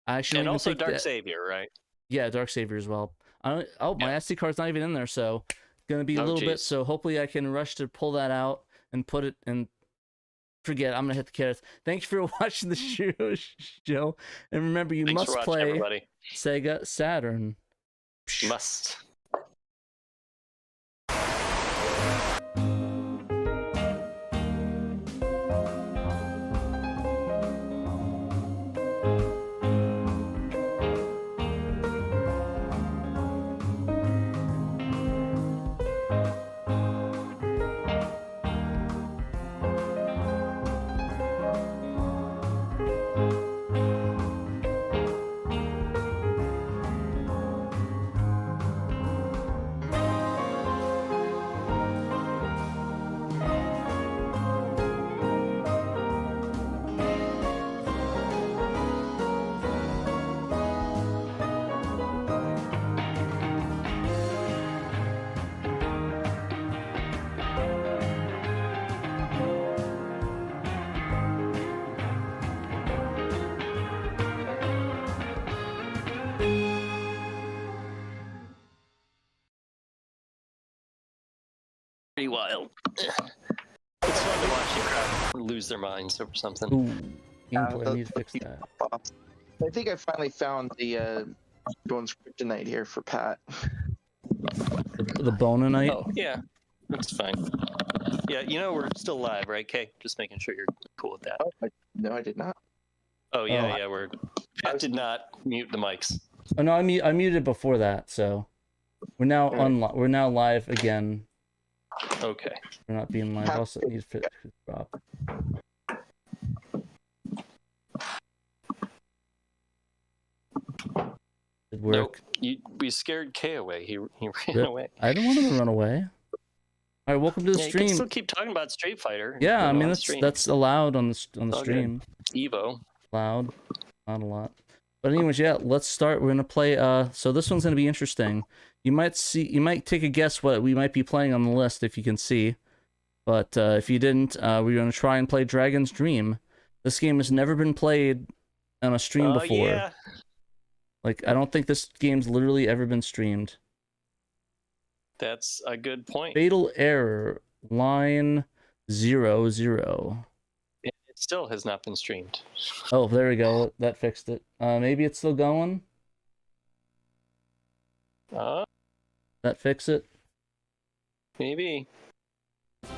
S2: I actually
S3: and also Dark Savior, right?
S2: Yeah, Dark Savior as well. My SD card's not even in there, so gonna be a little bit. So hopefully I can rush to pull that out and put it in. Forget, I'm gonna hit the carrots. Thank you for watching the show, and remember, you must play
S3: everybody.
S2: Sega Saturn.
S3: Must. Pretty wild. It's fun to watch the crowd lose their minds over something.
S2: Ooh, I need to fix that.
S1: I think I finally found the Bones Kryptonite here for Pat.
S2: The Bonanite?
S3: Oh, yeah. That's fine. Yeah, we're still live, right, Kay? Just making sure you're cool with that.
S1: Oh, no, I did not.
S3: Oh, yeah, Pat did not mute the mics.
S2: Oh no, I muted before that, so we're now we're now live again.
S3: Okay.
S2: We're not being live. Also need to fit drop. Did work.
S3: Nope. We scared Kay away. He ran away.
S2: I don't want him to run away. All right, welcome to the stream.
S3: You can still keep talking about Street Fighter.
S2: Yeah, I mean that's allowed on the stream.
S3: Evo.
S2: Loud, not a lot. But anyways, yeah, let's start. We're gonna play. So this one's gonna be interesting. You might take a guess what we might be playing on the list if you can see. But if you didn't, we're gonna try and play Dragon's Dream. This game has never been played on a stream before.
S3: Yeah.
S2: Like, I don't think this game's literally ever been streamed.
S3: That's a good point.
S2: Fatal error, line 00.
S3: It still has not been streamed.
S2: Oh, there we go. That fixed it. Maybe it's still going. That fix it?
S3: Maybe.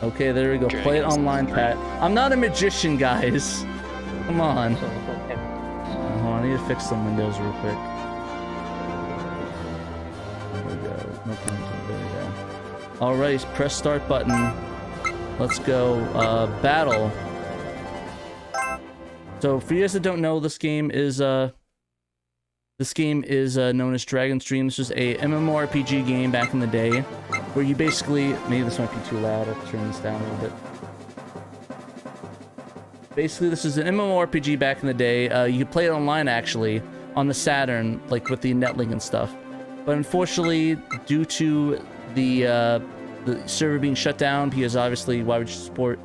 S2: Okay, there we go. Play it online, Pat. I'm not a magician, guys. Come on. Hold on, I need to fix some windows real quick. There we go. No content. There we go. Alright, press start button. Let's go. Battle. So, for you guys that don't know, this game is known as Dragon's Dream. This was a MMORPG game back in the day, where you basically... Maybe this might be too loud. I'll turn this down a little bit. Basically, this is an MMORPG back in the day. You could play it online, actually, on the Saturn, like with the netlink and stuff. But unfortunately, due to the server being shut down, because obviously, why would you support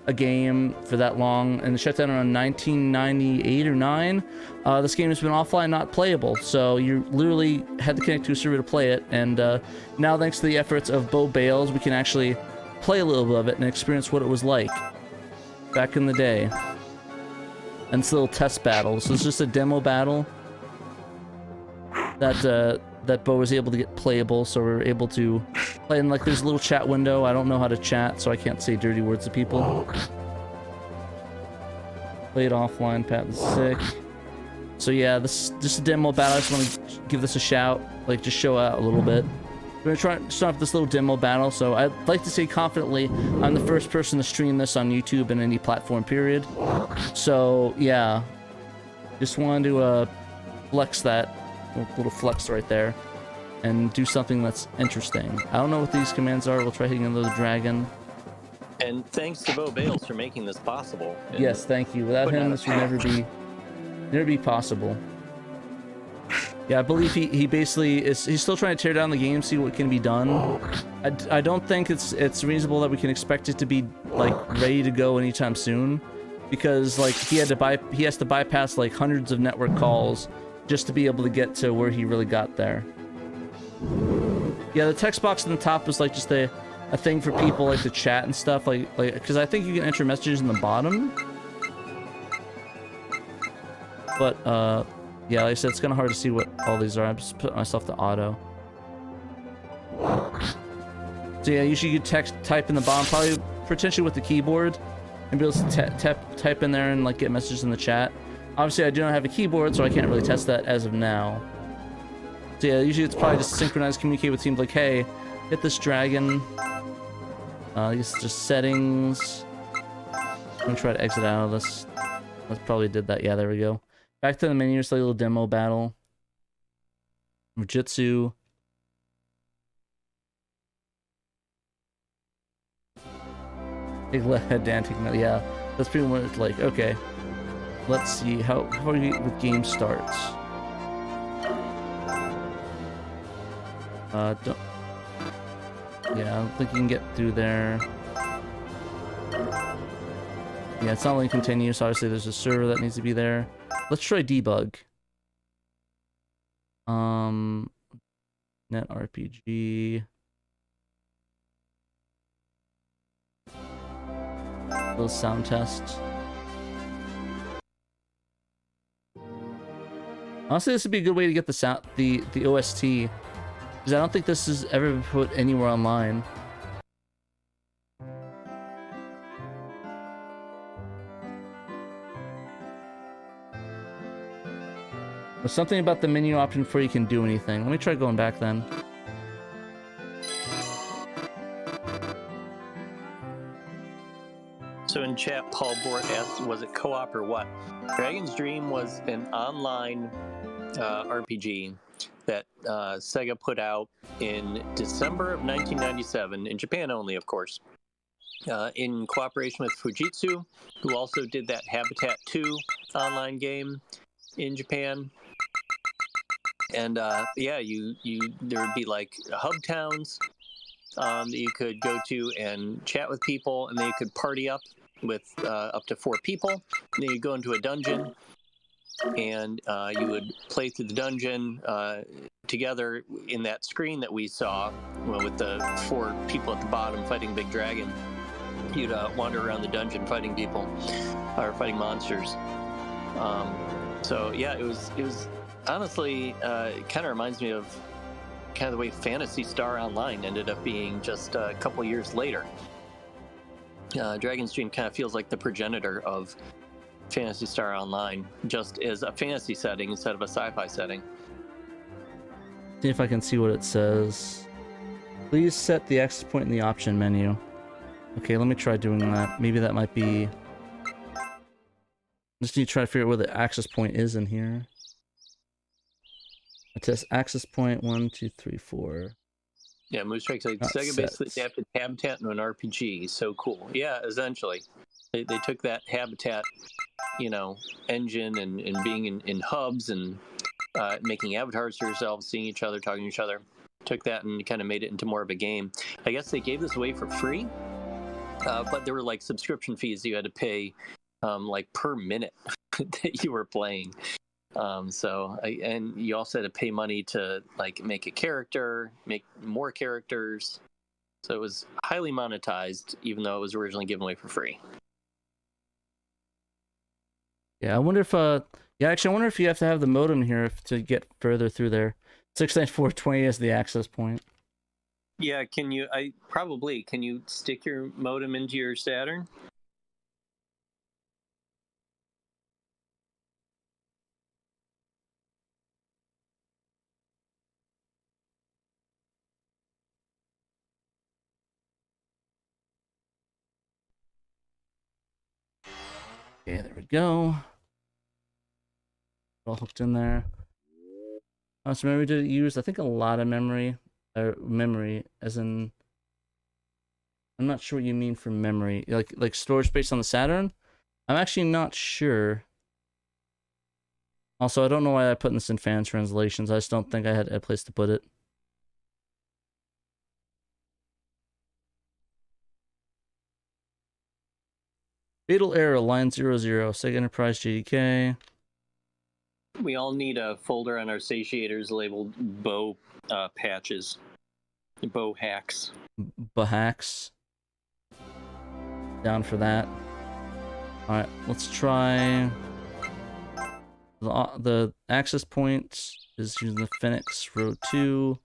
S2: a game for that long? And the shutdown around 1998 or 9, this game has been offline, not playable. So you literally had to connect to a server to play it. And now, thanks to the efforts of Bo Bales, we can actually play a little bit of it and experience what it was like back in the day. And it's a little test battle. So it's just a demo battle that Bo was able to get playable, so we're able to play. And like, there's a little chat window. I don't know how to chat, so I can't say dirty words to people. Play it offline. Pat is sick. So yeah, this is just a demo battle. I just want to give this a shout, like just show out a little bit. We're gonna try start off this little demo battle. So I'd like to say confidently, I'm the first person to stream this on YouTube and any platform, period. So yeah, just wanted to flex that little flex right there and do something that's interesting. I don't know what these commands are. We'll try hitting another dragon.
S3: And thanks to Bo Bales for making this possible.
S2: Yes, thank you. Without him, this would never be It'd be possible. Yeah, I believe he basically is. He's still trying to tear down the game, see what can be done. I don't think it's reasonable that we can expect it to be like ready to go anytime soon, because like he has to bypass like hundreds of network calls just to be able to get to where he really got there. Yeah, the text box in the top was like just a thing for people like to chat and stuff, like because I think you can enter messages in the bottom. But yeah, like I said, it's kind of hard to see what all these are. I'm just putting myself to auto. So yeah, usually you type in the bottom, probably potentially with the keyboard, and be able to type in there and like get messages in the chat. Obviously, I do not have a keyboard, so I can't really test that as of now. So yeah, usually it's probably just synchronized, communicate with teams like, hey, hit this dragon. I guess just settings. I'm gonna try to exit out of this. I probably did that. Yeah, there we go. Back to the menu, it's like a little demo battle. Jitsu. Big head down, yeah. That's pretty much like, okay. Let's see how the game starts. Don't. Yeah, I don't think you can get through there. Yeah, it's not letting continue, so obviously there's a server that needs to be there. Let's try debug. Net RPG. Little sound test. Honestly, this would be a good way to get the sound, the OST, because I don't think this has ever been put anywhere online. There's something about the menu option before you can do anything. Let me try going back then.
S3: So in chat, Paul Bort asked, was it co-op or what? Dragon's Dream was an online RPG that Sega put out in December of 1997, in Japan only, of course, in cooperation with Fujitsu, who also did that Habitat 2 online game in Japan. And yeah, there would be like hub towns that you could go to and chat with people, and then you could party up with up to 4 people. And then you go into a dungeon, and you would play through the dungeon together in that screen that we saw, well, with the 4 people at the bottom fighting Big Dragon. You'd wander around the dungeon fighting people, or fighting monsters. So yeah, it was honestly, it kind of reminds me of kind of the way Phantasy Star Online ended up being just a couple years later. Dragon's Dream kind of feels like the progenitor of Phantasy Star Online, just as a fantasy setting instead of a sci-fi setting.
S2: See if I can see what it says. Please set the access point in the option menu. Okay, let me try doing that. Maybe that might be... Just need to try to figure out where the access point is in here. I test access point 1, 2, 3, 4.
S3: Yeah, Moose Strike's like Sega basically adapted Habitat into an RPG. So cool. Yeah, essentially. They took that Habitat, engine and being in hubs and making avatars for yourselves, seeing each other, talking to each other. Took that and kind of made it into more of a game. I guess they gave this away for free, but there were like subscription fees you had to pay like per minute that you were playing. And you also had to pay money to like make a character, make more characters. So it was highly monetized, even though it was originally given away for free.
S2: Yeah, I wonder if I wonder if you have to have the modem here to get further through there. 694.20 is the access point.
S3: Yeah, can you stick your modem into your Saturn?
S2: Okay, there we go. All hooked in there. How much memory did it use? I think a lot of memory. Memory, as in... I'm not sure what you mean for memory. Like storage space on the Saturn? I'm actually not sure. Also, I don't know why I put this in fan translations. I just don't think I had a place to put it. Fatal Error, line 00, Sega Enterprise JDK.
S3: We all need a folder on our satiators labeled bow patches. Bow hacks.
S2: Bahacks. Down for that. Alright, let's try... The access point is using the Phoenix row 2.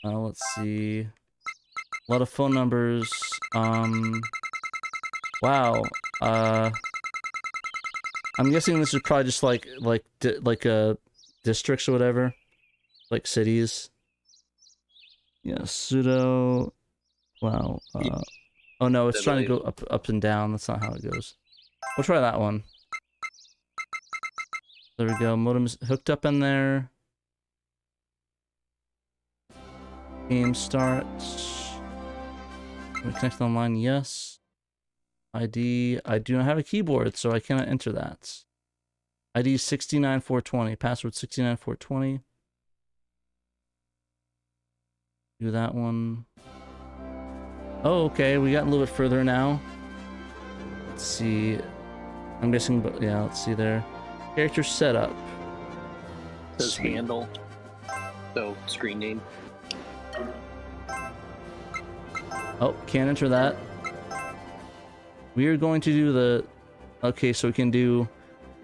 S2: Let's see. A lot of phone numbers. Wow. I'm guessing this is probably just like districts or whatever, like cities. Yeah, pseudo. Wow. Oh no, it's trying to go up and down. That's not how it goes. We'll try that one. There we go. Modem's hooked up in there. Game start. Can we connect online? Yes. ID. I do not have a keyboard, so I cannot enter that. ID 69420. Password 69420. Do that one. Oh, okay. We got a little bit further now. Let's see. I'm guessing, but yeah, let's see there. Character setup.
S3: Says handle. So screen name.
S2: Oh, can't enter that. We are going to do the... Okay, so we can do...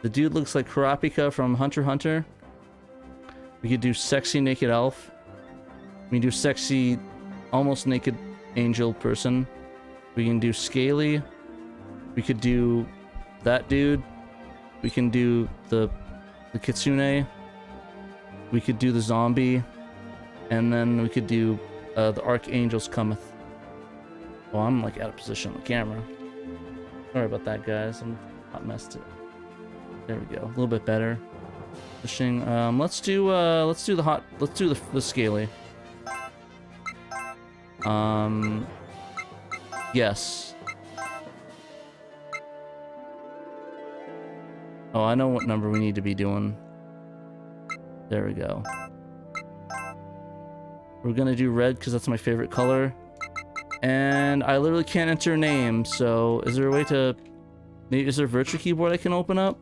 S2: The dude looks like Kurapika from Hunter x Hunter. We could do sexy naked elf. We can do sexy almost naked angel person. We can do scaly. We could do that dude. We can do the kitsune. We could do the zombie. And then we could do the archangels cometh. Oh, I'm like out of position on the camera. Sorry about that, guys. I'm not messed it. There we go. A little bit better. Pushing. Let's do the scaly. Yes. Oh, I know what number we need to be doing. There we go. We're gonna do red because that's my favorite color. And I literally can't enter a name, so is there a way to... Maybe is there a virtual keyboard I can open up?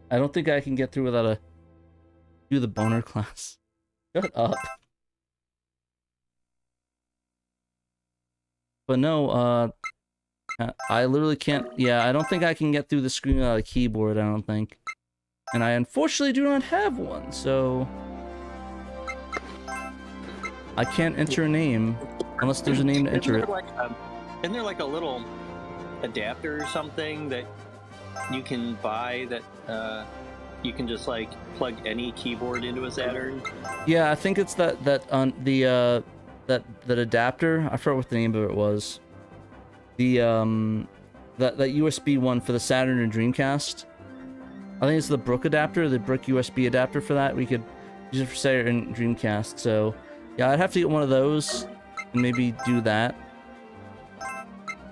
S2: I don't think I can get through without a... Do the boner class. Shut up. But no, I literally can't... Yeah, I don't think I can get through the screen without a keyboard, I don't think. And I unfortunately do not have one, so... I can't enter a name unless there's a name to enter it.
S3: Isn't there like a little adapter or something that you can buy that you can just like plug any keyboard into a Saturn?
S2: Yeah, I think it's that adapter. I forgot what the name of it was. The that USB one for the Saturn and Dreamcast. I think it's the Brook adapter, the Brook USB adapter for that. We could use it for Saturn and Dreamcast. So yeah, I'd have to get one of those and maybe do that.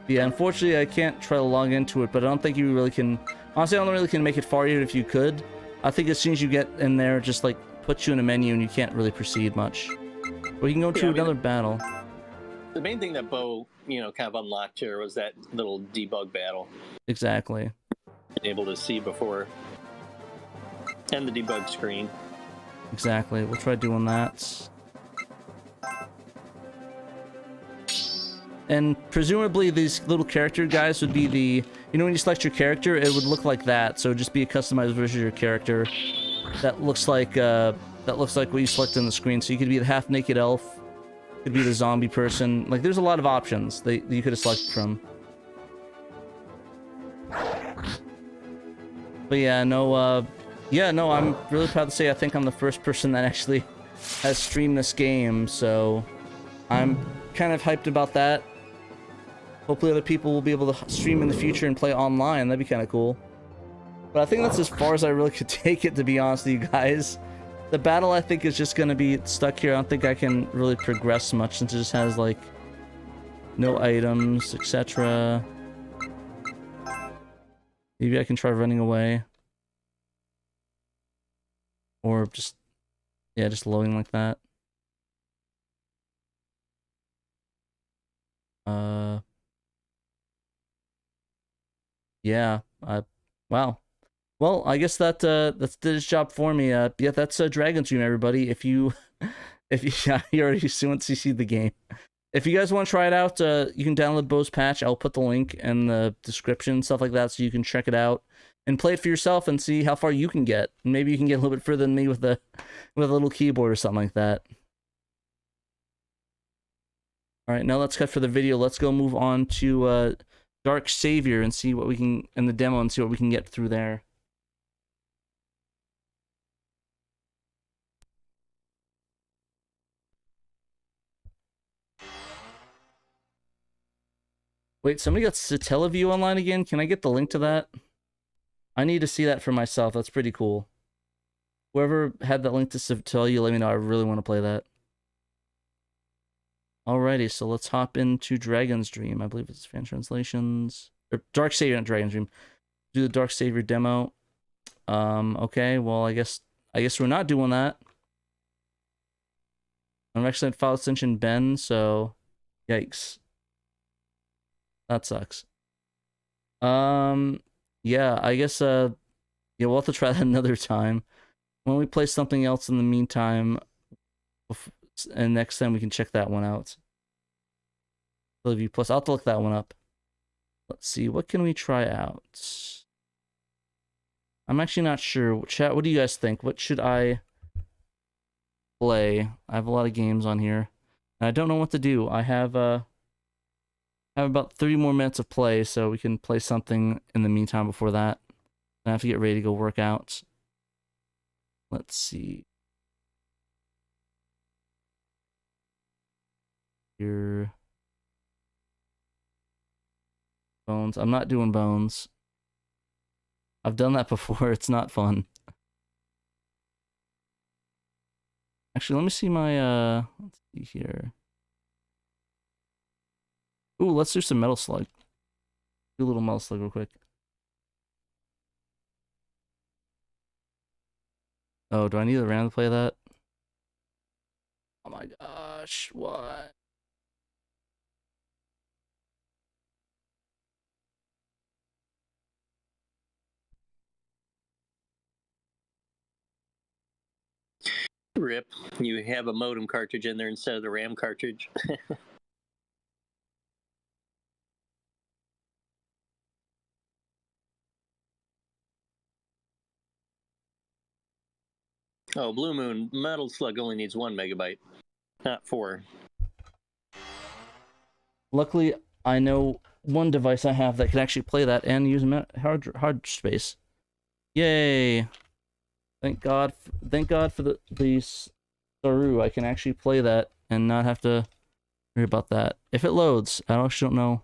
S2: Yeah, unfortunately, I can't try to log into it, but I don't think you really can... Honestly, I don't really can make it far even if you could. I think as soon as you get in there, just like puts you in a menu and you can't really proceed much. But you can go to another battle.
S3: The main thing that Bo, kind of unlocked here was that little debug battle.
S2: Exactly.
S3: Able to see before. And the debug screen.
S2: Exactly. We'll try doing that. And presumably these little character guys would be the... when you select your character, it would look like that. So just be a customized version of your character that looks like what you select on the screen. So you could be the half-naked elf. Could be the zombie person. Like, there's a lot of options that you could have selected from. But yeah, no, I'm really proud to say I think I'm the first person that actually has streamed this game. So I'm kind of hyped about that. Hopefully other people will be able to stream in the future and play online. That'd be kind of cool. But I think that's as far as I really could take it, to be honest with you guys. The battle, I think, is just going to be stuck here. I don't think I can really progress much since it just has, like, no items, etc. Maybe I can try running away. Or just, yeah, just loading like that. Yeah, wow. Well, I guess that that's did its job for me. Yeah, that's Dragon's Dream, everybody. If you yeah, you already once you see the game. If you guys want to try it out, you can download Bo's patch. I'll put the link in the description, stuff like that, so you can check it out and play it for yourself and see how far you can get. Maybe you can get a little bit further than me with a little keyboard or something like that. All right, now let's cut for the video. Let's go move on to Dark Savior and see what we can in the demo and see what we can get through there. Wait, somebody got Satellaview online again? Can I get the link to that? I need to see that for myself. That's pretty cool. Whoever had that link to Satellaview, let me know. I really want to play that. Alrighty, so let's hop into Dragon's Dream. I believe it's fan translations. Or Dark Savior, not Dragon's Dream. Do the Dark Savior demo. Okay, well, I guess we're not doing that. I'm actually at file extension Ben, so yikes. That sucks. Yeah, I guess yeah, we'll have to try that another time. When we play something else in the meantime, and next time we can check that one out. Plus, I'll have to look that one up. Let's see, what can we try out? I'm actually not sure. Chat, what do you guys think? What should I play? I have a lot of games on here, and I don't know what to do. I have about 30 more minutes of play, so we can play something in the meantime before that. I have to get ready to go work out. Let's see. Here. Bones. I'm not doing Bones. I've done that before. It's not fun. Actually, let me see my, let's see here. Ooh, let's do some Metal Slug. Do a little Metal Slug real quick. Oh, do I need a round to play that? Oh my gosh, what?
S3: Rip, you have a modem cartridge in there instead of the RAM cartridge. Oh, Blue Moon, Metal Slug only needs 1 megabyte, not 4.
S2: Luckily, I know one device I have that can actually play that and use hard space. Yay! Thank God for the Saru. I can actually play that and not have to worry about that. If it loads, I actually don't know.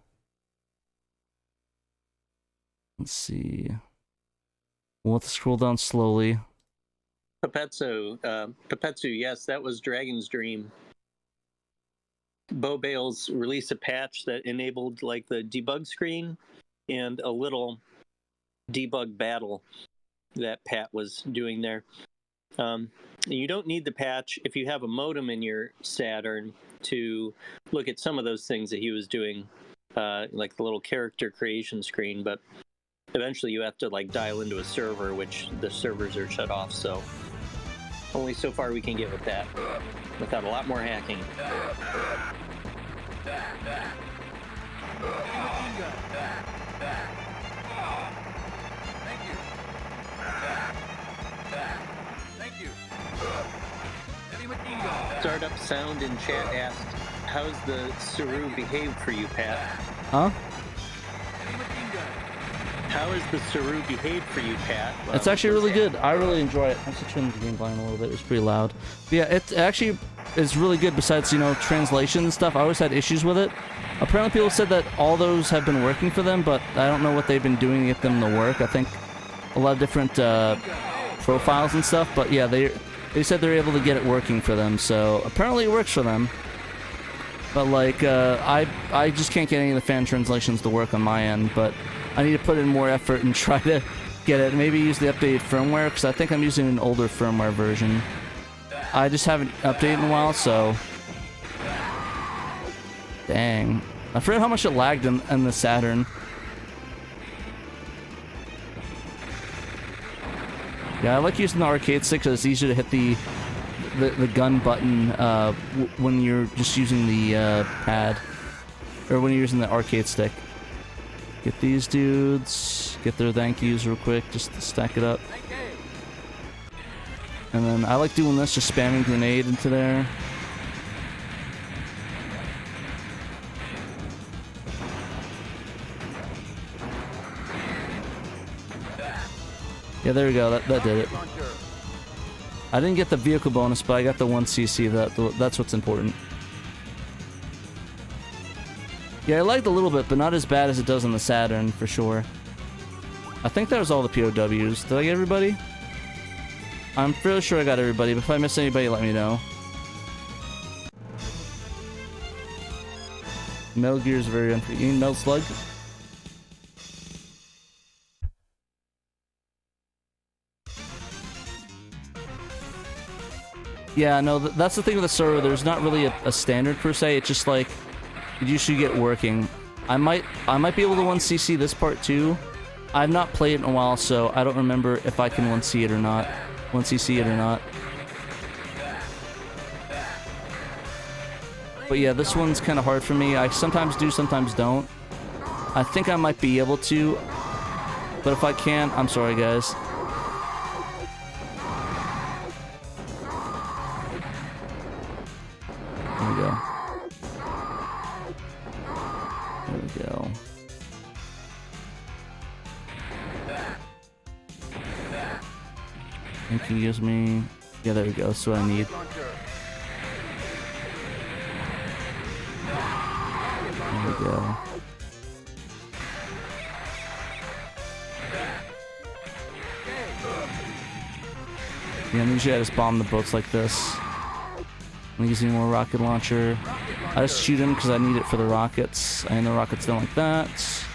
S2: Let's see. We'll have to scroll down slowly.
S3: Pepetsu, yes, that was Dragon's Dream. Bo Bales released a patch that enabled like the debug screen and a little debug battle that Pat was doing there. You don't need the patch if you have a modem in your Saturn to look at some of those things that he was doing, like the little character creation screen, but eventually you have to like dial into a server, which the servers are shut off, so only so far we can get with that, without a lot more hacking.
S5: Thank you.
S3: Startup Sound in chat asked, how's the Saru behaved for you, Pat?
S2: Huh?
S3: How has the Saru behaved for you, Pat?
S2: It's actually really good. I really enjoy it. I have to turn the game volume a little bit. It was pretty loud. But yeah, it actually is really good besides, you know, translation and stuff. I always had issues with it. Apparently people said that all those have been working for them, but I don't know what they've been doing to get them to work. I think a lot of different profiles and stuff, but yeah, they said they're able to get it working for them, so apparently it works for them. But like, I just can't get any of the fan translations to work on my end, but I need to put in more effort and try to get it. Maybe use the updated firmware, because I think I'm using an older firmware version. I just haven't updated in a while, so... Dang. I forgot how much it lagged in the Saturn. Yeah, I like using the arcade stick because it's easier to hit the gun button when you're just using the pad. Or when you're using the arcade stick. Get these dudes. Get their thank yous real quick just to stack it up. And then I like doing this, just spamming grenade into there. Yeah, there we go. That did it. I didn't get the vehicle bonus, but I got the 1cc. That's what's important. Yeah, I liked a little bit, but not as bad as it does on the Saturn, for sure. I think that was all the POWs. Did I get everybody? I'm fairly sure I got everybody, but if I miss anybody, let me know. Metal Gear is very unfair. You mean Metal Slug? Yeah, no, that's the thing with the server. There's not really a standard per se. It's just like you should get working. I might be able to 1cc this part too. I've not played it in a while, so I don't remember if I can 1c it or not. 1cc it or not. But yeah, this one's kind of hard for me. I sometimes do, sometimes don't. I think I might be able to, but if I can't, I'm sorry, guys. There we go. There we go. And can use me. Yeah, there we go. That's what I need. There we go. Yeah, usually I just bomb the boats like this. I'm using more rocket launcher. I just shoot him because I need it for the rockets. I know rockets don't like that.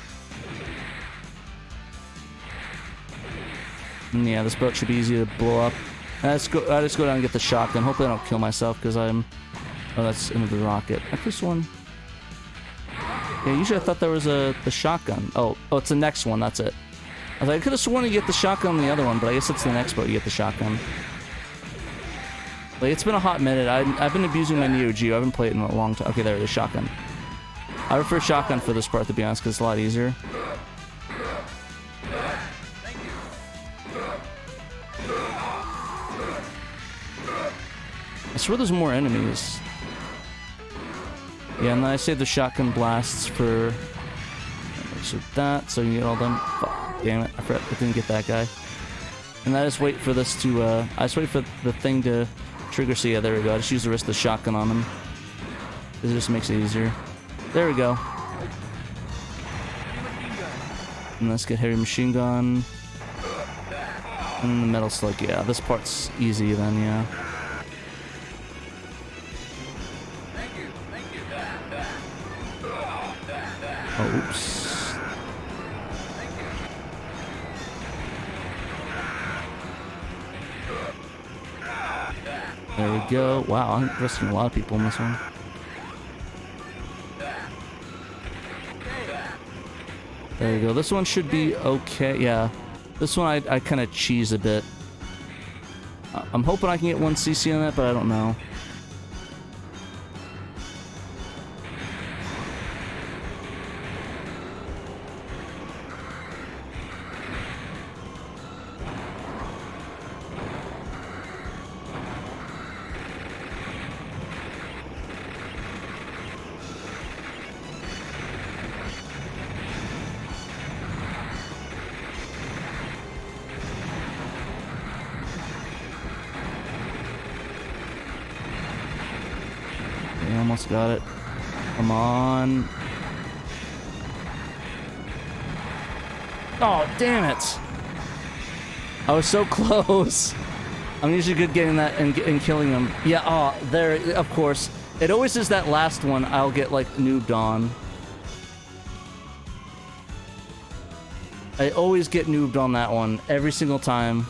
S2: And yeah, this boat should be easy to blow up. I just go down and get the shotgun. Hopefully I don't kill myself because I'm... Oh, that's into the rocket. I this one... Yeah, usually I thought there was the shotgun. Oh, it's the next one, that's it. I was like, I could have sworn you get the shotgun on the other one, but I guess it's the next boat you get the shotgun. Like, it's been a hot minute. I've been abusing my Neo Geo. I haven't played it in a long time. Okay, there it is, shotgun. I prefer shotgun for this part, to be honest, because it's a lot easier. I swear there's more enemies. Yeah, and then I saved the shotgun blasts for... So that, so you can get all them. Fuck, damn it, I forgot I didn't get that guy. And I just wait for this to, I just wait for the thing to trigger, so yeah, there we go. I just use the rest of the shotgun on him. It just makes it easier. There we go. And let's get heavy machine gun. And then the metal slug, yeah, this part's easy then, yeah. Oh, oops. There we go. Wow, I'm risking a lot of people in this one. There you go. This one should be okay. Yeah. This one I kind of cheese a bit. I'm hoping I can get 1cc on that, but I don't know. Almost got it. Come on. Oh, damn it. I was so close. I'm usually good getting that and killing them. Yeah, oh, there, of course. It always is that last one I'll get, like, noobed on. I always get noobed on that one every single time.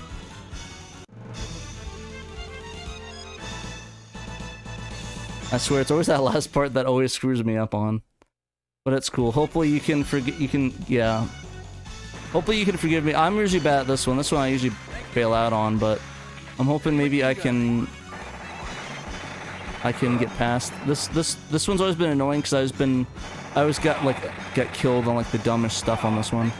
S2: I swear, it's always that last part that always screws me up on. But it's cool. Hopefully you can yeah. Hopefully you can forgive me. I'm usually bad at this one. This one I usually fail out on, but I'm hoping maybe I can get past. This one's always been annoying because I always got killed on like the dumbest stuff on this one.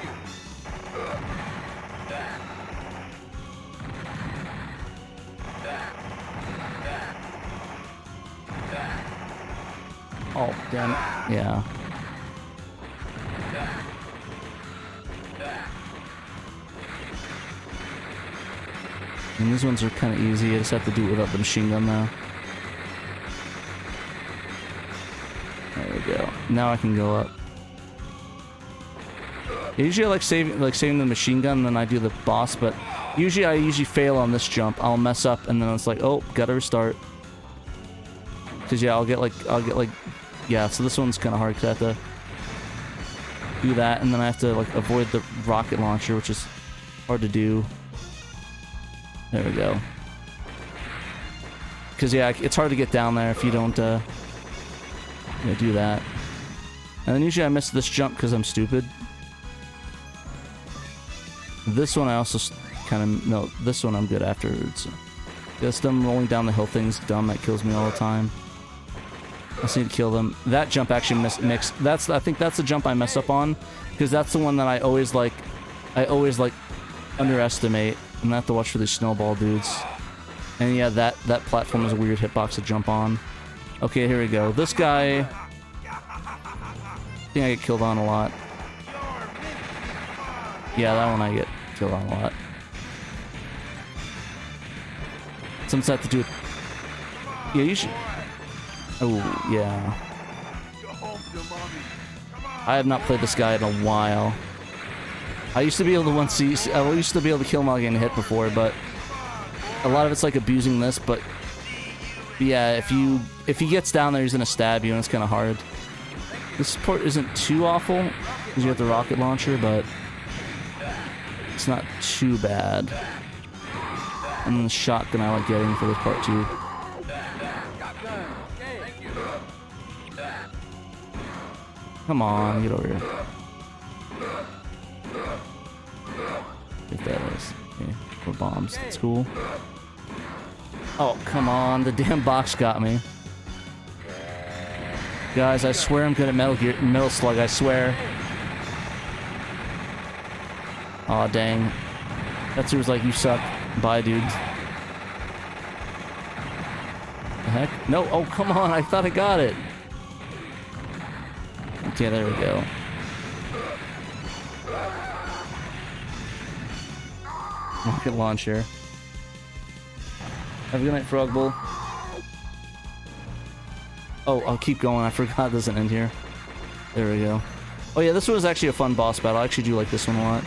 S2: Oh, damn it. Yeah. And these ones are kind of easy. I just have to do it without the machine gun now. There we go. Now I can go up. Usually I like saving the machine gun, and then I do the boss, but usually I fail on this jump. I'll mess up, and then it's like, oh, gotta restart. Cause yeah, I'll get like, yeah. So this one's kind of hard because I have to do that, and then I have to like avoid the rocket launcher, which is hard to do. There we go. Cause yeah, it's hard to get down there if you don't do that. And then usually I miss this jump because I'm stupid. This one I also kind of no. This one I'm good afterwards. Just them rolling down the hill thing's dumb. That kills me all the time. I just need to kill them. That jump actually mixed. I think that's the jump I mess up on, because that's the one that I always underestimate, and I have to watch for these snowball dudes. And yeah, that platform is a weird hitbox to jump on. Okay, here we go. This guy, I think I get killed on a lot. Yeah, that one I get killed on a lot. Sometimes I have to do it. Yeah, you should. Oh, yeah. I have not played this guy in a while. I used to be able to kill him while getting hit before, but a lot of it's like abusing this, but yeah, if he gets down there, he's gonna stab you, and it's kind of hard. This part isn't too awful, because you have the rocket launcher, but it's not too bad. And then the shotgun I like getting for this part too. Come on, get over here. If that is. Okay, more bombs. That's cool. Oh, come on. The damn box got me. Guys, I swear I'm good at Metal Slug. I swear. Aw, dang. That's who was like, you suck. Bye, dude. The heck? No. Oh, come on. I thought I got it. Okay, there we go. Rocket launcher. Have a good night, Frog Bull. Oh, I'll keep going. I forgot it doesn't end here. There we go. Oh yeah, this one was actually a fun boss battle. I actually do like this one a lot.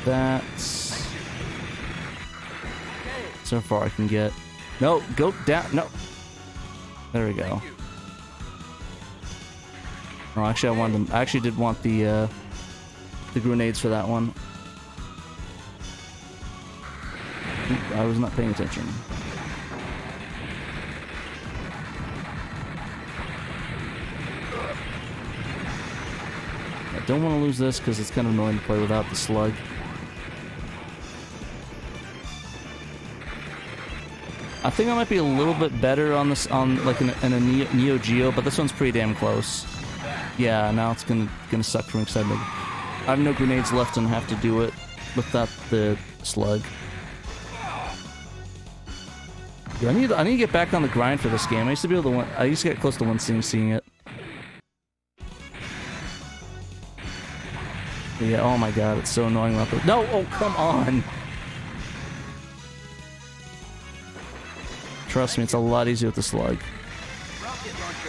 S2: That's... so far I can get... No, go down. No. There we go. Oh, actually, I wanted them. I actually did want the grenades for that one. I was not paying attention. I don't want to lose this because it's kind of annoying to play without the slug. I think I might be a little bit better on this, like in a Neo Geo, but this one's pretty damn close. Yeah, now it's gonna suck for me because I have no grenades left and have to do it without the slug. Yeah, I need to get back on the grind for this game. I used to be able to I used to get close to one seeing it. Yeah, oh my god, it's so annoying about the... No! Oh, come on! Trust me, it's a lot easier with the slug.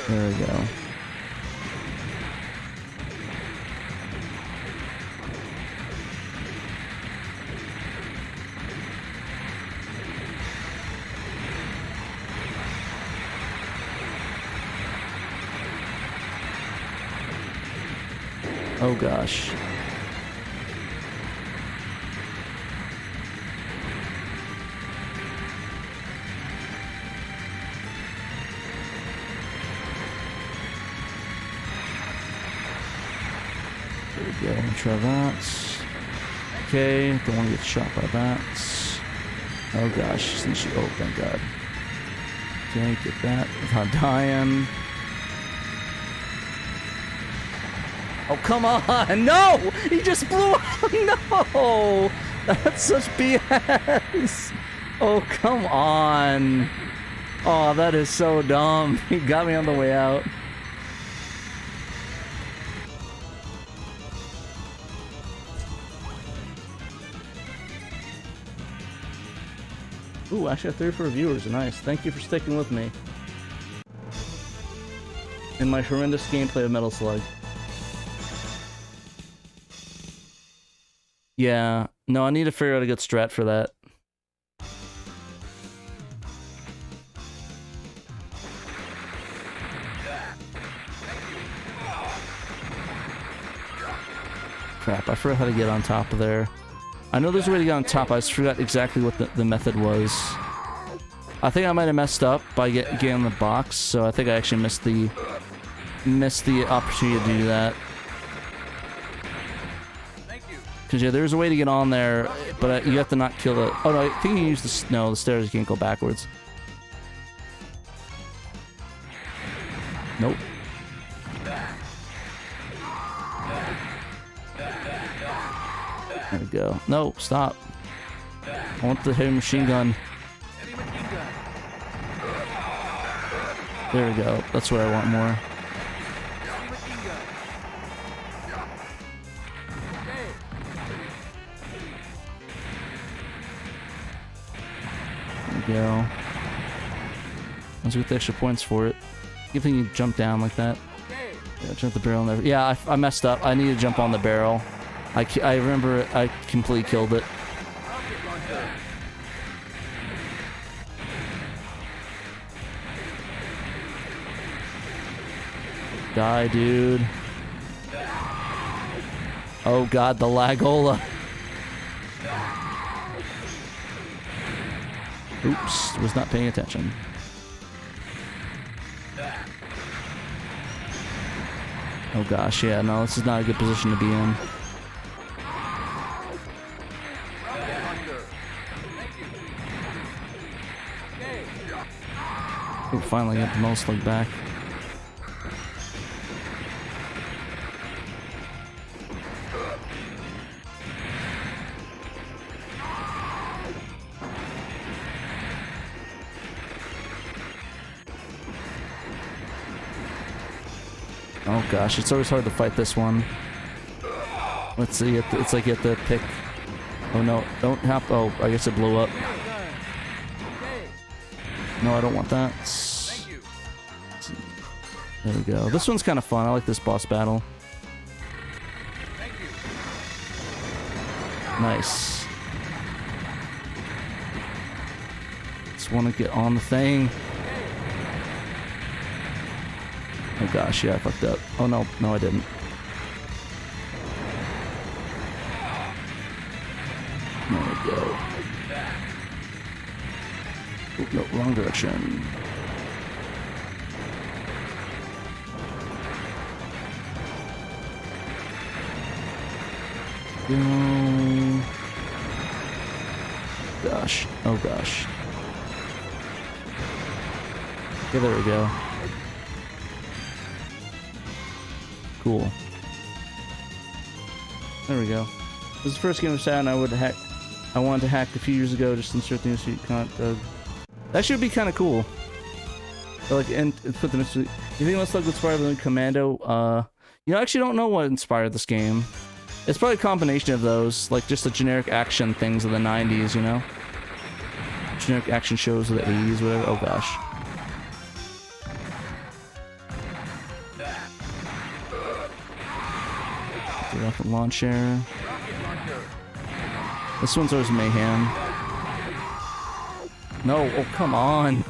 S2: There we go. Oh gosh. There we go. Let me try that. Okay, don't want to get shot by that. Oh gosh, oh thank God. Okay, get that without dying. Oh, come on! No! He just blew up! No! That's such BS! Oh, come on! Oh, that is so dumb. He got me on the way out. Ooh, actually, 34 viewers. Nice. Thank you for sticking with me in my horrendous gameplay of Metal Slug. Yeah. No, I need to figure out a good strat for that. Crap, I forgot how to get on top of there. I know there's a way to get on top, I just forgot exactly what the method was. I think I might have messed up by getting on the box, so I think I actually missed the opportunity to do that. Because yeah, there's a way to get on there, but you have to not kill it. Oh no, I think you can use the... No, the stairs, you can't go backwards. Nope. There we go. No, stop. I want the heavy machine gun. There we go. That's what I want more. There we go. Let's get the extra points for it. You think you can jump down like that? Yeah, jump the barrel. Never. Yeah, I messed up. I need to jump on the barrel. I remember I completely killed it. Die, dude. Oh god, the lagola. Oops, was not paying attention. Oh gosh, yeah, no, this is not a good position to be in. Oh, finally got the most slug back. Oh gosh, it's always hard to fight this one. Let's see, it's like you have to pick... Oh no, don't hop... Oh, I guess it blew up. No, I don't want that. There we go. This one's kind of fun. I like this boss battle. Nice. Just want to get on the thing. Oh gosh, yeah, I fucked up. Oh no, no I didn't. There we go. Oh, no, wrong direction. Go. Gosh. Oh gosh. Okay, there we go. Cool. There we go. This is the first game of Saturn I wanted to hack a few years ago, just insert the mystery content. That should be kind of cool. Like, and put the mystery. You think Let's Look inspired by Commando? You know, I actually don't know what inspired this game. It's probably a combination of those, like just the generic action things of the 90s, you know? Generic action shows of the 80s, whatever. Oh gosh. Get off the launcher. This one's always mayhem. No, oh come on.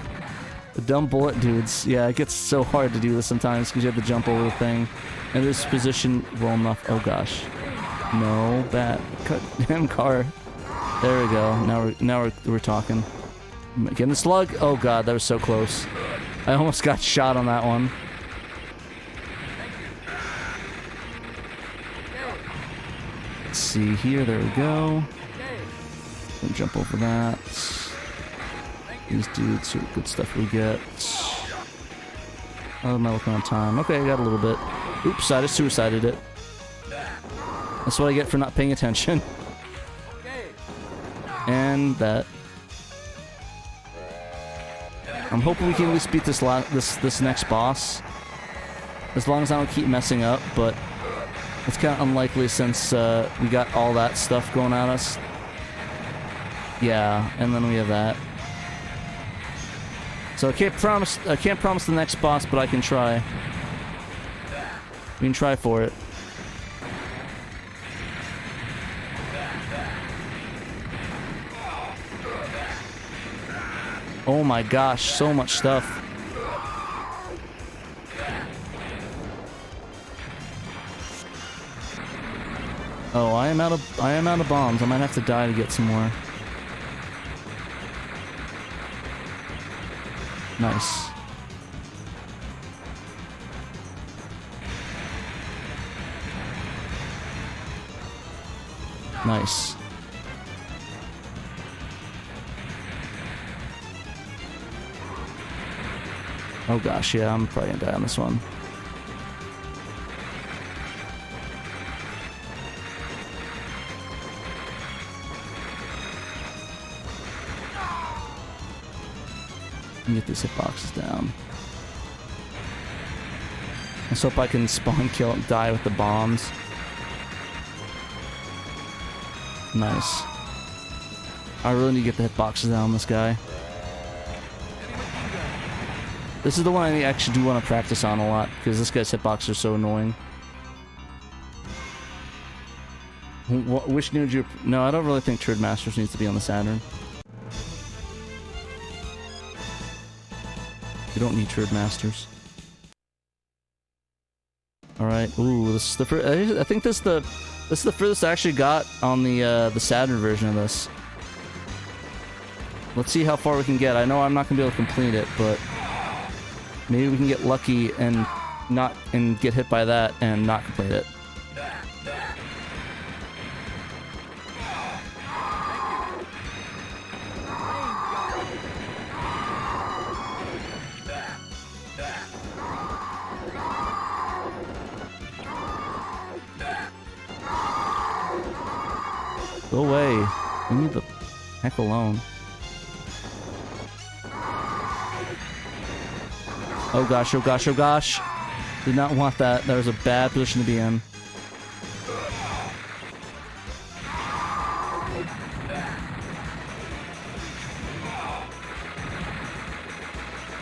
S2: The dumb bullet dudes. Yeah, it gets so hard to do this sometimes because you have to jump over the thing. in this position well enough. Oh gosh. No, bad. Cut damn car. There we go. Now we're talking. Getting the slug. Oh god, that was so close. I almost got shot on that one. Let's see here. There we go. Gonna jump over that. These dudes, see what good stuff we get. How am I looking on time? Okay, I got a little bit. Oops, I just suicided it. That's what I get for not paying attention. And that. I'm hoping we can at least beat this this next boss. As long as I don't keep messing up, but it's kind of unlikely since we got all that stuff going at us. Yeah, and then we have that. So I can't promise the next boss, but I can try. We can try for it. Oh my gosh, so much stuff. Oh, I am out of bombs. I might have to die to get some more. Nice. Nice. Oh gosh, yeah, I'm probably gonna die on this one. Get these hitboxes down. Let's hope I can spawn kill and die with the bombs. Nice. I really need to get the hitboxes down on this guy. This is the one I actually do want to practice on a lot, because this guy's hitboxes are so annoying. Which new you... No, I don't really think Turd Masters needs to be on the Saturn. You don't need Turd Masters. Alright, ooh, this is the first... I think this is the furthest I actually got on the Saturn version of this. Let's see how far we can get. I know I'm not gonna be able to complete it, but maybe we can get lucky and get hit by that and not complete it. Go away. Leave me the heck alone. Oh gosh, oh gosh, oh gosh. Did not want that. That was a bad position to be in.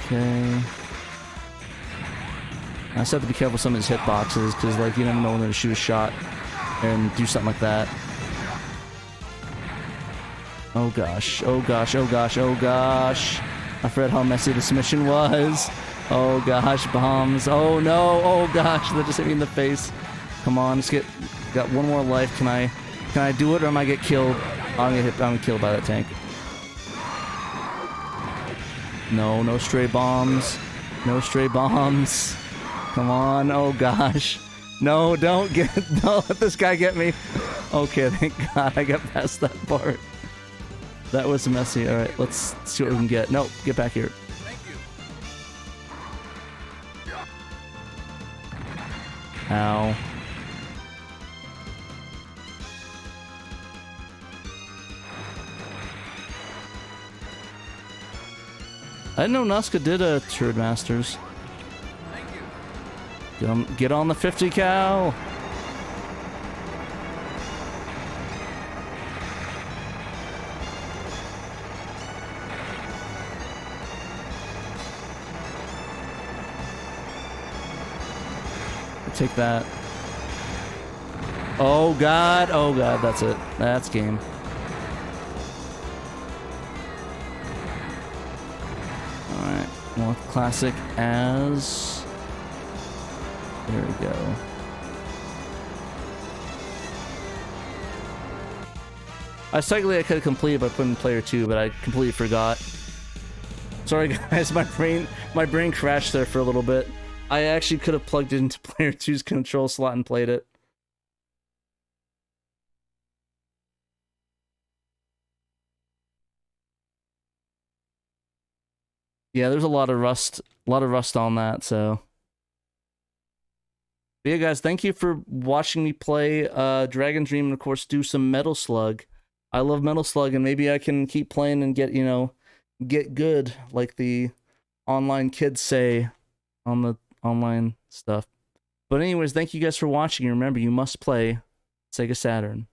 S2: Okay. I just have to be careful with some of his hitboxes, because like you never know when they're to shoot a shot and do something like that. Oh gosh, oh gosh, oh gosh, oh gosh. I forgot how messy this mission was. Oh gosh, bombs. Oh no, oh gosh, that just hit me in the face. Come on, let's got one more life. Can I do it or am I get killed? I'm gonna killed by that tank. No, no stray bombs. No stray bombs. Come on, oh gosh. No, don't let this guy get me. Okay, thank God I got past that part. That was messy. Alright, let's see what we can get. Nope, get back here.
S5: Thank you.
S2: Ow. I didn't know Nazca did a Turd Masters.
S5: Thank you.
S2: Get on the 50 cal. Take that. Oh god, that's it. That's game. Alright, more classic as... There we go. Technically I could have completed by putting player 2, but I completely forgot. Sorry guys, my brain crashed there for a little bit. I actually could have plugged it into player 2's control slot and played it. Yeah, there's a lot of rust on that, so. But yeah, guys, thank you for watching me play Dragon Dream and, of course, do some Metal Slug. I love Metal Slug, and maybe I can keep playing and get, get good, like the online kids say on the online stuff. But anyways, thank you guys for watching. Remember, you must play Sega Saturn.